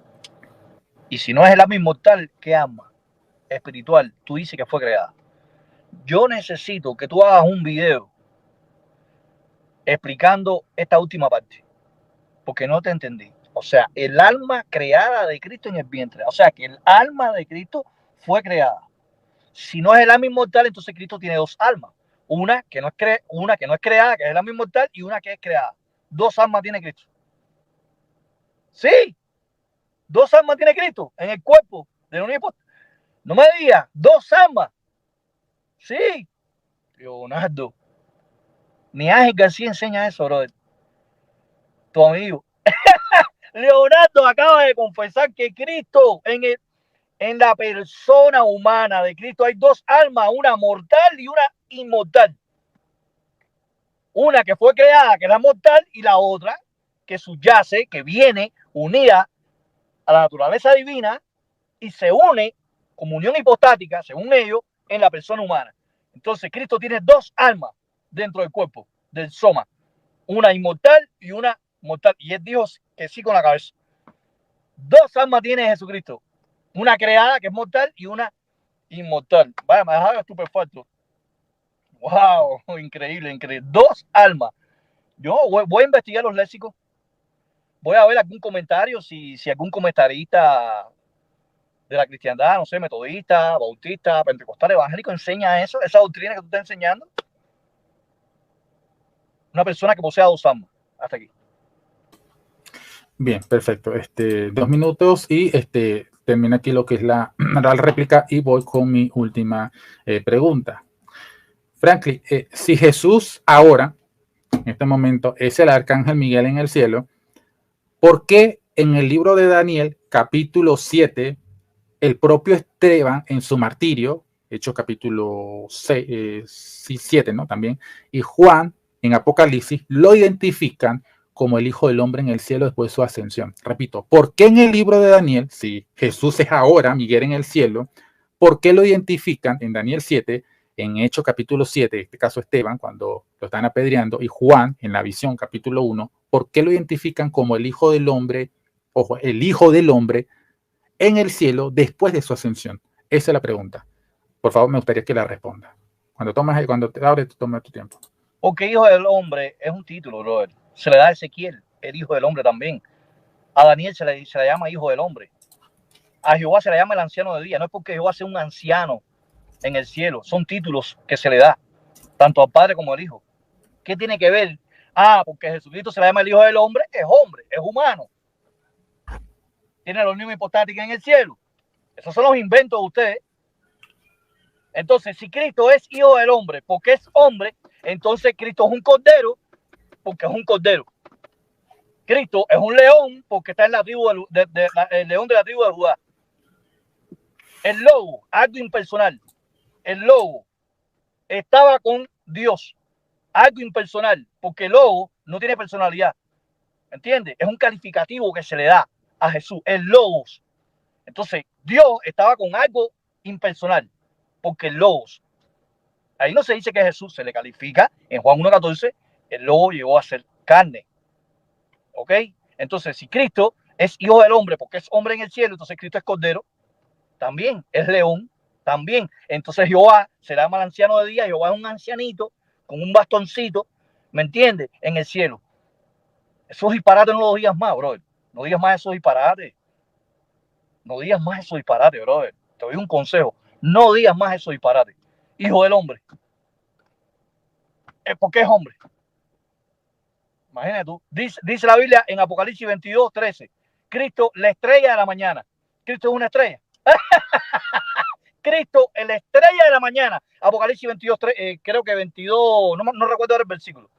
Y si no es el alma inmortal, ¿qué alma espiritual tú dices que fue creada? Yo necesito que tú hagas un video explicando esta última parte, porque no te entendí. O sea, el alma creada de Cristo en el vientre. O sea, que el alma de Cristo fue creada. Si no es el alma inmortal, entonces Cristo tiene dos almas. Una que no es creada, que es el alma inmortal, y una que es creada. Dos almas tiene Cristo. Sí, dos almas tiene Cristo en el cuerpo de la unidad. No me digas, dos almas. Sí, Leonardo. Ni Ángel García enseña eso, brother. Tu amigo. Leonardo acaba de confesar que Cristo, en la persona humana de Cristo, hay dos almas, una mortal y una inmortal. Una que fue creada, que es la mortal, y la otra que subyace, que viene unida a la naturaleza divina y se une como unión hipostática, según ellos, en la persona humana. Entonces, Cristo tiene dos almas dentro del cuerpo, del soma. Una inmortal y una mortal. Y él dijo que sí con la cabeza. Dos almas tiene Jesucristo. Una creada, que es mortal, y una inmortal. Vaya, me dejaba estupefacto. Wow, increíble, increíble. Dos almas. Yo voy a investigar los léxicos. Voy a ver algún comentario, si algún comentarista de la cristiandad, no sé, metodista, bautista, pentecostal, evangélico, enseña eso, esa doctrina que tú estás enseñando. Una persona que posea dos almas. Hasta aquí. Bien, perfecto. 2 minutos y termina aquí lo que es la réplica y voy con mi última pregunta. Franklin, si Jesús ahora, en este momento, es el arcángel Miguel en el cielo, ¿por qué en el libro de Daniel, capítulo 7, el propio Esteban en su martirio, Hechos capítulo 7, ¿no? También, y Juan en Apocalipsis lo identifican como el Hijo del Hombre en el cielo después de su ascensión? Repito, ¿por qué en el libro de Daniel, si Jesús es ahora Miguel en el cielo, por qué lo identifican en Daniel 7, en Hechos capítulo 7, en este caso Esteban, cuando lo están apedreando, y Juan en la visión capítulo 1, por qué lo identifican como el Hijo del Hombre, ojo, el Hijo del Hombre en el cielo después de su ascensión? Esa es la pregunta. Por favor, me gustaría que la responda. Cuando te abres, toma tu tiempo. Porque Hijo del Hombre es un título, brother. Se le da a Ezequiel, el Hijo del Hombre también. A Daniel se le llama Hijo del Hombre. A Jehová se le llama el anciano de día. No es porque Jehová sea un anciano en el cielo. Son títulos que se le da tanto al Padre como al Hijo. ¿Qué tiene que ver? Porque Jesucristo se le llama el Hijo del Hombre, es humano. Tiene la unión hipostática en el cielo. Esos son los inventos de ustedes. Entonces, si Cristo es Hijo del Hombre porque es hombre, entonces Cristo es un cordero porque es un cordero. Cristo es un león porque está en la tribu el león de la tribu de Judá. El lobo, algo impersonal. El lobo estaba con Dios, algo impersonal, porque el lobo no tiene personalidad. ¿Entiendes? Es un calificativo que se le da a Jesús, el logos. Entonces, Dios estaba con algo impersonal, porque el logos. Ahí no se dice que Jesús se le califica. En Juan 1:14, el lobo llegó a ser carne. ¿Ok? Entonces, si Cristo es Hijo del Hombre porque es hombre en el cielo, entonces Cristo es cordero, también es león, también. Entonces Jehová se le llama el anciano de día. Jehová es un ancianito con un bastoncito, ¿me entiendes? En el cielo. Esos disparates no los digas más, brother. No digas más esos disparates. No digas más esos disparates, brother. Te doy un consejo. No digas más esos disparates. Hijo del Hombre. ¿Por qué es hombre? Imagínate tú. Dice la Biblia en Apocalipsis 22:13 Cristo, la estrella de la mañana. Cristo es una estrella. Cristo es la estrella de la mañana. Apocalipsis 22, creo que 22, no recuerdo ahora el versículo.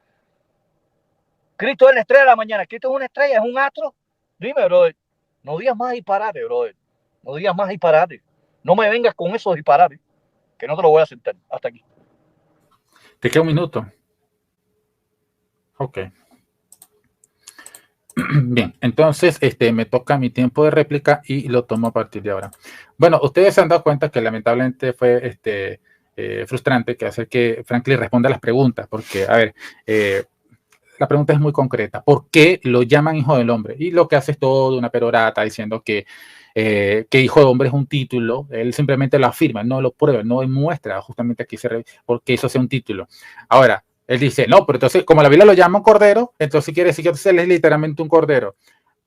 Cristo es la estrella de la mañana. Cristo es una estrella, es un astro. Dime, brother. No digas más disparate, brother. No digas más disparate. No me vengas con esos disparates, que no te lo voy a aceptar. Hasta aquí. ¿Te queda un minuto? Ok. Bien, entonces me toca mi tiempo de réplica y lo tomo a partir de ahora. Bueno, ustedes se han dado cuenta que lamentablemente fue frustrante que hacer que Franklin responda a las preguntas, porque, a ver, la pregunta es muy concreta. ¿Por qué lo llaman hijo del hombre? Y lo que hace es todo una perorata diciendo que hijo de hombre es un título. Él simplemente lo afirma, no lo prueba, no demuestra justamente aquí porque eso sea un título. Ahora, él dice, no, pero entonces, como la Biblia lo llama un cordero, entonces quiere decir que él es literalmente un cordero.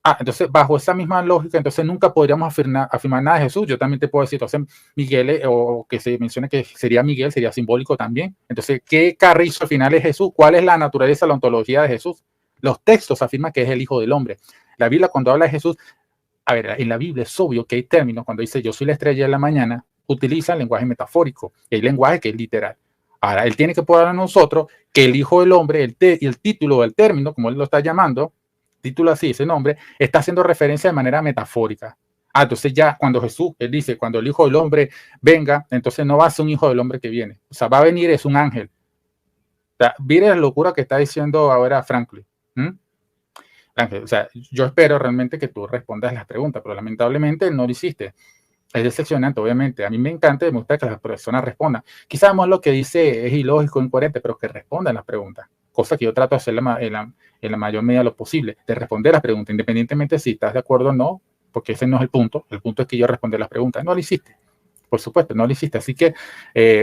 Ah, entonces, bajo esa misma lógica, entonces nunca podríamos afirmar nada de Jesús. Yo también te puedo decir, entonces, Miguel, o que se mencione que sería Miguel, sería simbólico también. Entonces, ¿qué carrizo al final es Jesús? ¿Cuál es la naturaleza, la ontología de Jesús? Los textos afirman que es el Hijo del Hombre. La Biblia, cuando habla de Jesús, a ver, en la Biblia es obvio que hay términos, cuando dice yo soy la estrella de la mañana, utiliza lenguaje metafórico, y hay lenguaje que es literal. Ahora, él tiene que poder a nosotros que el Hijo del Hombre, y el título del término, como él lo está llamando, título así, ese nombre, está haciendo referencia de manera metafórica. Ah, entonces ya cuando Jesús, él dice, cuando el Hijo del Hombre venga, entonces no va a ser un Hijo del Hombre que viene. O sea, va a venir, es un ángel. O sea, mire la locura que está diciendo ahora Franklin. Ángel, o sea, yo espero realmente que tú respondas las preguntas, pero lamentablemente no lo hiciste. Es decepcionante, obviamente. A mí me encanta y me gusta que las personas respondan. Quizás lo que dice es ilógico, incoherente, pero que respondan las preguntas. Cosa que yo trato de hacer en la mayor medida de lo posible, de responder las preguntas, independientemente si estás de acuerdo o no, porque ese no es el punto. El punto es que yo responder las preguntas. No lo hiciste. Por supuesto, no lo hiciste. Así que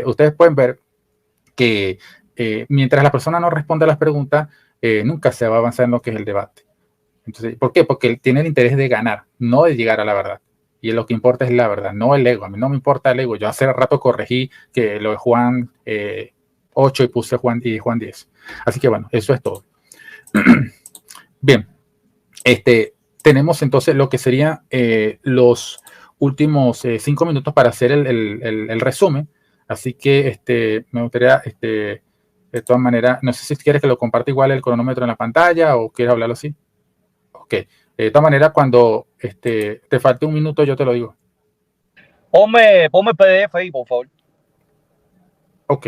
ustedes pueden ver que mientras la persona no responde a las preguntas, nunca se va a avanzar en lo que es el debate. Entonces, ¿por qué? Porque él tiene el interés de ganar, no de llegar a la verdad. Y lo que importa es la verdad, no el ego. A mí no me importa el ego. Yo hace rato corregí que lo de Juan 8 y puse Juan 10. Así que bueno, eso es todo. Bien, tenemos entonces lo que serían los últimos 5 minutos para hacer el resumen. Así que me gustaría, de todas maneras, no sé si quieres que lo comparte igual el cronómetro en la pantalla o quieres hablarlo así. Ok, de todas maneras, cuando te falte un minuto, yo te lo digo. Ponme el PDF ahí, por favor. Ok.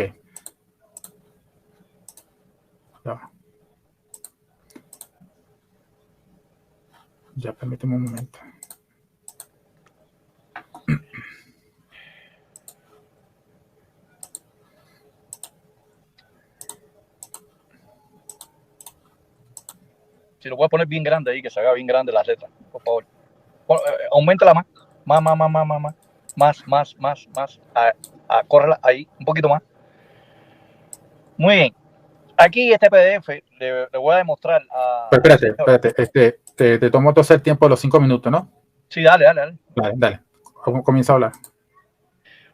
Ya, permíteme un momento. Si lo puedes poner bien grande ahí, que se haga bien grande la letra, por favor. Auméntala más. Más. Córrela ahí, un poquito más. Muy bien. Aquí este PDF le voy a demostrar a... Pero espérate. Te tomo entonces el tiempo de los 5 minutos, ¿no? Sí, dale. Dale. Comienza a hablar.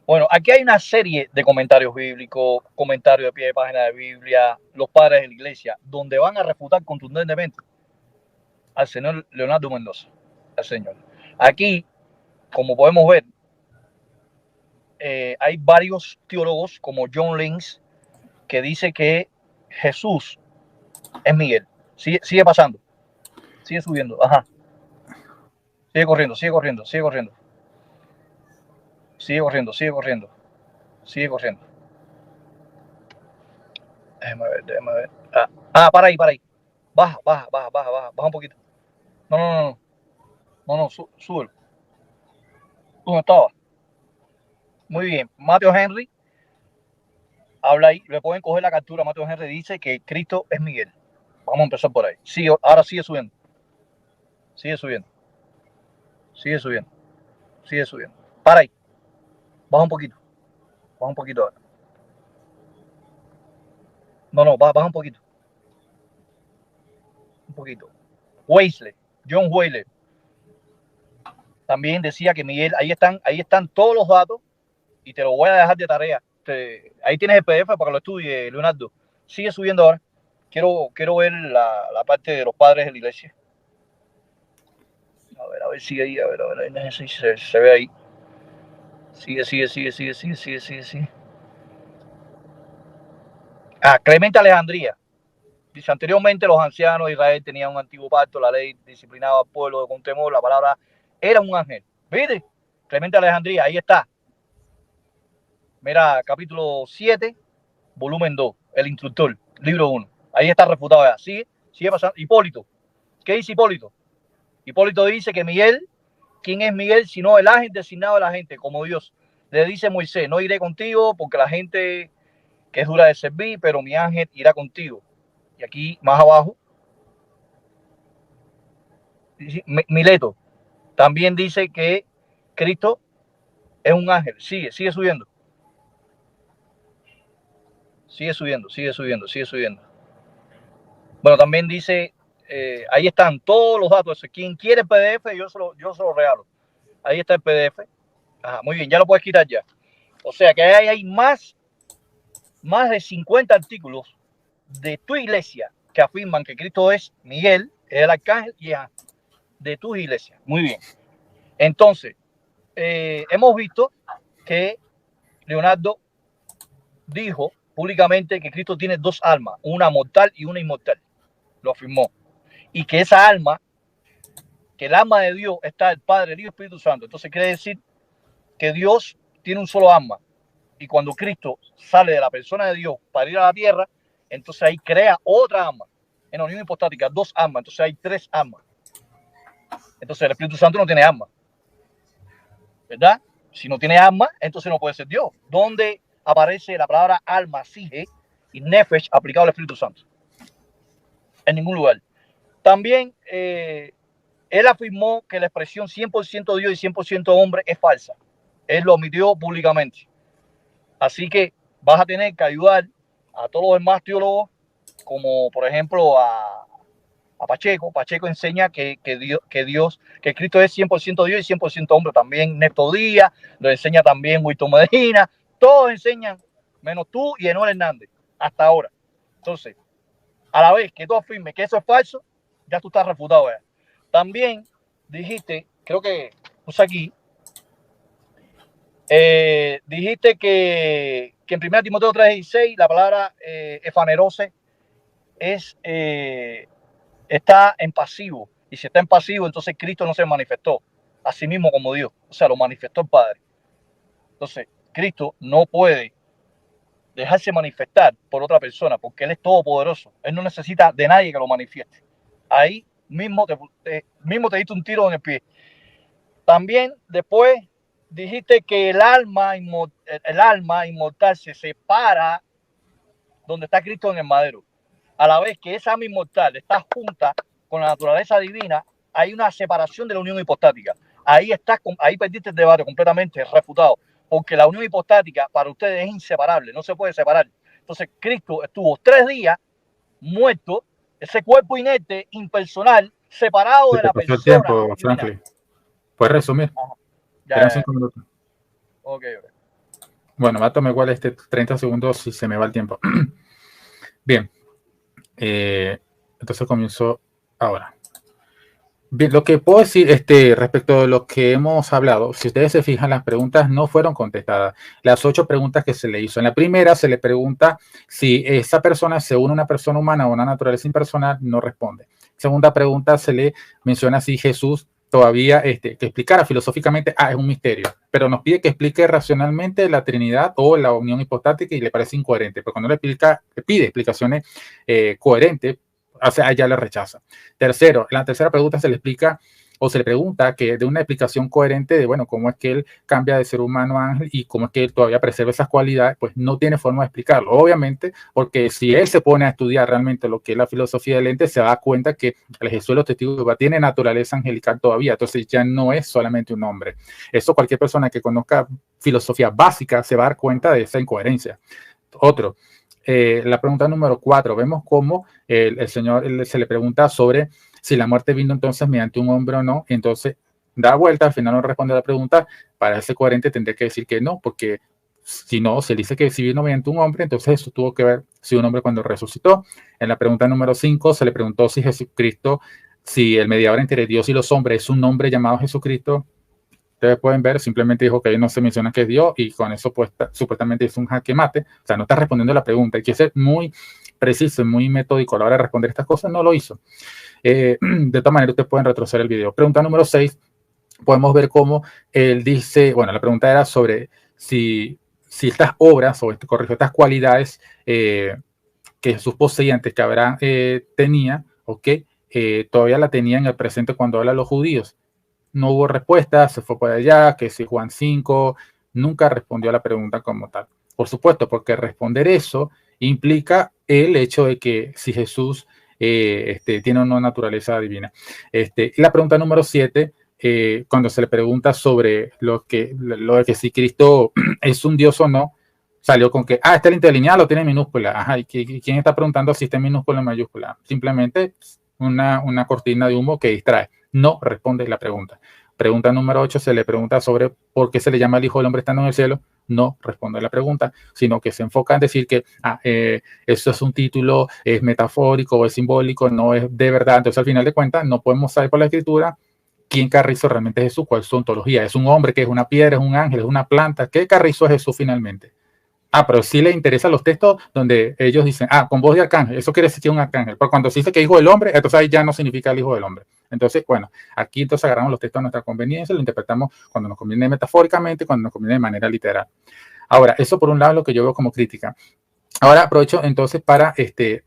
Bueno, aquí hay una serie de comentarios bíblicos, comentarios de pie de página de Biblia, los padres de la iglesia, donde van a refutar contundentemente al señor Leonardo Mendoza, al señor. Aquí, como podemos ver, hay varios teólogos como John Links que dice que Jesús es Miguel. Sigue pasando, sigue subiendo, ajá. Sigue corriendo. Sigue corriendo. Déjame ver. Para ahí. Baja un poquito. No, sube. ¿Dónde estaba? Muy bien. Mateo Henry habla ahí, le pueden coger la captura. Mateo Henry dice que Cristo es Miguel. Vamos a empezar por ahí. Ahora sigue subiendo. Sigue subiendo. Para ahí. Baja un poquito ahora. No, baja un poquito. John Wesley también decía que Miguel, ahí están todos los datos y te lo voy a dejar de tarea. Ahí tienes el PDF para que lo estudie, Leonardo. Sigue subiendo ahora. Quiero ver la parte de los padres de la iglesia. A ver, sigue ahí, a ver, se ve ahí. Sigue. Clemente Alejandría. Dice, anteriormente los ancianos de Israel tenían un antiguo pacto, la ley disciplinaba al pueblo con temor, la palabra era un ángel. ¿Viste? Clemente Alejandría, ahí está. Mira, capítulo 7, volumen 2, el instructor, libro 1. Ahí está refutado ya. Sigue pasando. Hipólito. ¿Qué dice Hipólito? Hipólito dice que Miguel, ¿quién es Miguel? Sino el ángel designado de la gente, como Dios. Le dice Moisés, no iré contigo porque la gente que es dura de servir, pero mi ángel irá contigo. Y aquí, más abajo, Mileto también dice que Cristo es un ángel. Sigue subiendo. Sigue subiendo. Bueno, también dice, ahí están todos los datos. Quien quiere el PDF, yo se lo regalo. Ahí está el PDF. Ajá, muy bien, ya lo puedes quitar ya. O sea que hay más de 50 artículos de tu iglesia que afirman que Cristo es Miguel, es el arcángel y es de tu iglesia. Muy bien. Entonces, hemos visto que Leonardo dijo públicamente que Cristo tiene dos almas, una mortal y una inmortal. Lo afirmó. Y que esa alma, que el alma de Dios está el Padre, el Hijo y el Espíritu Santo. Entonces quiere decir que Dios tiene un solo alma. Y cuando Cristo sale de la persona de Dios para ir a la tierra, entonces ahí crea otra alma. En la unión hipostática, dos almas. Entonces hay tres almas. Entonces el Espíritu Santo no tiene alma. ¿Verdad? Si no tiene alma, entonces no puede ser Dios. ¿Dónde aparece la palabra alma, sige y nefesh aplicado al Espíritu Santo? En ningún lugar. También él afirmó que la expresión 100% Dios y 100% hombre es falsa. Él lo admitió públicamente. Así que vas a tener que ayudar a todos los demás teólogos, como por ejemplo a Pacheco. Pacheco enseña que Cristo es 100% Dios y 100% hombre. También Néstor Díaz, lo enseña también Wilton Medina. Todos enseñan, menos tú y Enoel Hernández, hasta ahora. Entonces, a la vez que tú afirmes que eso es falso, ya tú estás refutado ya. También dijiste, creo que puse aquí, dijiste que en 1 Timoteo 3:16 la palabra efanerose está en pasivo. Y si está en pasivo, entonces Cristo no se manifestó a sí mismo como Dios. O sea, lo manifestó el Padre. Entonces, Cristo no puede dejarse manifestar por otra persona porque Él es todopoderoso. Él no necesita de nadie que lo manifieste. Ahí mismo te diste un tiro en el pie. También después dijiste que el alma inmortal se separa donde está Cristo en el madero. A la vez que esa alma inmortal está junta con la naturaleza divina, hay una separación de la unión hipostática. Ahí perdiste el debate completamente refutado, porque la unión hipostática para ustedes es inseparable, no se puede separar. Entonces Cristo estuvo 3 días muerto, ese cuerpo inerte, impersonal, separado de la persona. El tiempo, Franklin. ¿Puedes resumir? Ya. 5 minutos. Ok. Bueno, va a tomar igual 30 segundos si se me va el tiempo. Bien. Entonces comienzo ahora. Bien, lo que puedo decir respecto de lo que hemos hablado, si ustedes se fijan, las preguntas no fueron contestadas. Las 8 preguntas que se le hizo. En la primera se le pregunta si esa persona se une a una persona humana o una naturaleza impersonal, no responde. Segunda pregunta se le menciona si Jesús todavía que explicara filosóficamente, es un misterio, pero nos pide que explique racionalmente la Trinidad o la unión hipostática y le parece incoherente, pero cuando le pide explicaciones coherentes, o sea, ella la rechaza. Tercero, en la tercera pregunta se le explica o se le pregunta que de una explicación coherente de, bueno, cómo es que él cambia de ser humano a ángel y cómo es que él todavía preserva esas cualidades, pues no tiene forma de explicarlo. Obviamente, porque si él se pone a estudiar realmente lo que es la filosofía del ente, se da cuenta que el Jesús de los testigos de Jehová tiene naturaleza angelical todavía, entonces ya no es solamente un hombre. Eso cualquier persona que conozca filosofía básica se va a dar cuenta de esa incoherencia. Otro. La pregunta número 4, vemos cómo el Señor se le pregunta sobre si la muerte vino entonces mediante un hombre o no, entonces da vuelta, al final no responde a la pregunta, para ser coherente tendría que decir que no, porque si no, se dice que si vino mediante un hombre, entonces eso tuvo que ver si un hombre cuando resucitó. En la pregunta número 5 se le preguntó si Jesucristo si el mediador entre Dios y los hombres es un hombre llamado Jesucristo, ustedes pueden ver, simplemente dijo que ahí no se menciona que es Dios y con eso pues supuestamente es un jaque mate, o sea, no está respondiendo la pregunta, hay que ser muy preciso y muy metódico a la hora de responder estas cosas, no lo hizo. De todas maneras, ustedes pueden retroceder el video. Pregunta número 6, podemos ver cómo él dice, bueno, la pregunta era sobre si estas obras, o corrijo, estas cualidades que Jesús poseía antes que Abraham tenía, ¿ok? Todavía la tenía en el presente cuando habla a los judíos. No hubo respuesta, se fue por allá, que si Juan 5, nunca respondió a la pregunta como tal. Por supuesto, porque responder eso implica el hecho de que si Jesús tiene una naturaleza divina. La pregunta número 7, cuando se le pregunta sobre lo de que si Cristo es un Dios o no, salió con que, está el interlineal, lo tiene en minúscula. Ajá, ¿y quién está preguntando si está en minúscula o en mayúscula? Simplemente una cortina de humo que distrae. No responde la pregunta. Pregunta número 8, se le pregunta sobre por qué se le llama el Hijo del Hombre estando en el cielo. No responde la pregunta, sino que se enfoca en decir que eso es un título, es metafórico, es simbólico, no es de verdad. Entonces, al final de cuentas, no podemos saber por la Escritura quién carrizo realmente es Jesús, cuál es su ontología. ¿Es un hombre, que es una piedra, es un ángel, es una planta? ¿Qué carrizo es Jesús finalmente? Pero sí le interesan los textos donde ellos dicen, con voz de arcángel, eso quiere decir que es un arcángel. Pero cuando se dice que es hijo del hombre, entonces ahí ya no significa el hijo del hombre. Entonces, bueno, aquí entonces agarramos los textos a nuestra conveniencia, lo interpretamos cuando nos conviene metafóricamente, cuando nos conviene de manera literal. Ahora, eso por un lado es lo que yo veo como crítica. Ahora aprovecho entonces para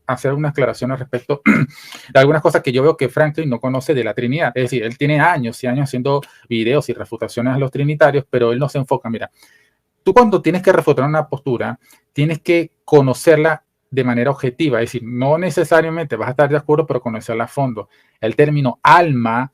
hacer unas aclaraciones respecto de algunas cosas que yo veo que Franklin no conoce de la Trinidad. Es decir, él tiene años y años haciendo videos y refutaciones a los trinitarios, pero él no se enfoca. Mira, tú cuando tienes que refutar una postura, tienes que conocerla de manera objetiva, es decir, no necesariamente vas a estar de acuerdo, pero conocerla a fondo. El término alma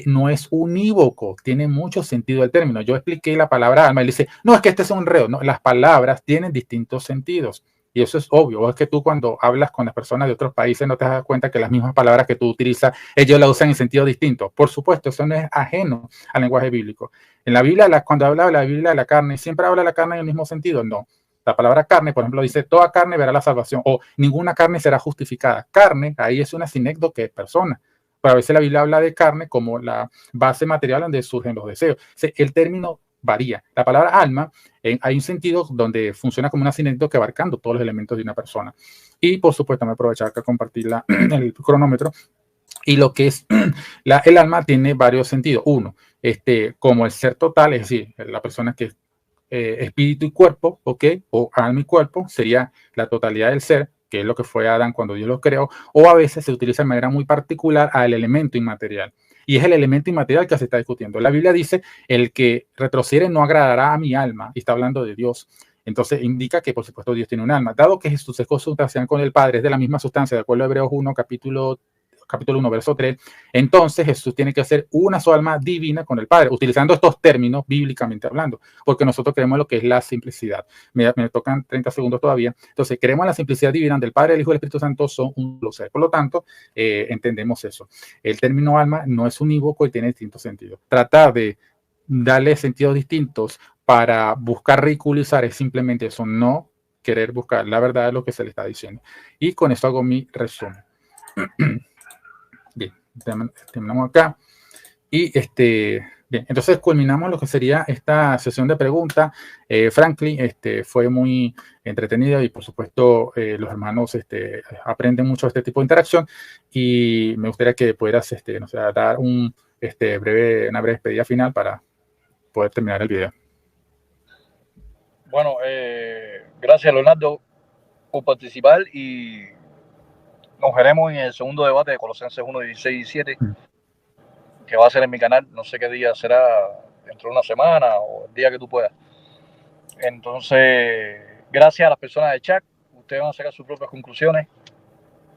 no es unívoco, tiene mucho sentido el término. Yo expliqué la palabra alma y él dice, no, es que este es un enredo. No, las palabras tienen distintos sentidos. Y eso es obvio, es que tú cuando hablas con las personas de otros países no te das cuenta que las mismas palabras que tú utilizas, ellos las usan en sentido distinto. Por supuesto, eso no es ajeno al lenguaje bíblico. En la Biblia, cuando habla de la Biblia de la carne, ¿siempre habla de la carne en el mismo sentido? No. La palabra carne, por ejemplo, dice, toda carne verá la salvación, o ninguna carne será justificada. Carne, ahí es una sinécdoque que es persona. Pero a veces la Biblia habla de carne como la base material donde surgen los deseos. O sea, el término varía. La palabra alma, hay un sentido donde funciona como una sinécdoque abarcando todos los elementos de una persona. Y por supuesto, me aprovechar acá a compartir el cronómetro. Y lo que es el alma tiene varios sentidos. Uno, como el ser total, es decir, la persona que es espíritu y cuerpo, ¿ok? O alma y cuerpo, sería la totalidad del ser, que es lo que fue Adán cuando Dios lo creó, o a veces se utiliza de manera muy particular al elemento inmaterial. Y es el elemento inmaterial que se está discutiendo. La Biblia dice, el que retrocede no agradará a mi alma, y está hablando de Dios. Entonces indica que, por supuesto, Dios tiene un alma. Dado que Jesús es consubstancial con el Padre, es de la misma sustancia, de acuerdo a Hebreos 1, capítulo 1, verso 3, entonces Jesús tiene que hacer una sola alma divina con el Padre, utilizando estos términos bíblicamente hablando, porque nosotros creemos lo que es la simplicidad. Me tocan 30 segundos todavía. Entonces, creemos en la simplicidad divina del Padre, el Hijo y el Espíritu Santo son un solo ser. Por lo tanto, entendemos eso. El término alma no es unívoco y tiene distintos sentidos. Tratar de darle sentidos distintos para buscar ridiculizar es simplemente eso, no querer buscar la verdad de lo que se le está diciendo. Y con esto hago mi resumen. Bien, terminamos acá. Y bien, entonces culminamos lo que sería esta sesión de preguntas. Franklin fue muy entretenido y por supuesto los hermanos aprenden mucho de este tipo de interacción y me gustaría que pudieras no sé, dar una breve despedida final para poder terminar el video. Bueno, gracias Leonardo por participar y nos veremos en el segundo debate de Colosenses 1, 16 y 17, que va a ser en mi canal. No sé qué día será, dentro de una semana o el día que tú puedas. Entonces, gracias a las personas del chat. Ustedes van a sacar sus propias conclusiones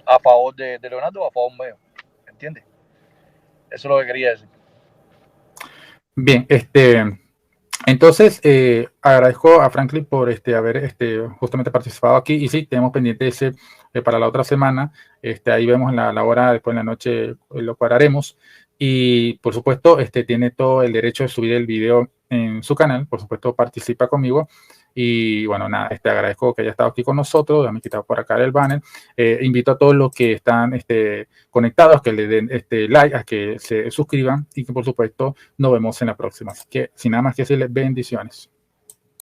a favor de Leonardo o a favor mío. ¿Entiendes? Eso es lo que quería decir. Bien, entonces, agradezco a Franklin por haber justamente participado aquí. Y sí, tenemos pendiente ese para la otra semana. Ahí vemos en la hora, después en la noche, lo cuadraremos. Y por supuesto, tiene todo el derecho de subir el video en su canal. Por supuesto, participa conmigo. Y bueno, nada, agradezco que haya estado aquí con nosotros. Déjame quitar por acá el banner. Invito a todos los que están conectados que le den like, a que se suscriban y que por supuesto nos vemos en la próxima. Así que sin nada más que decirles, bendiciones.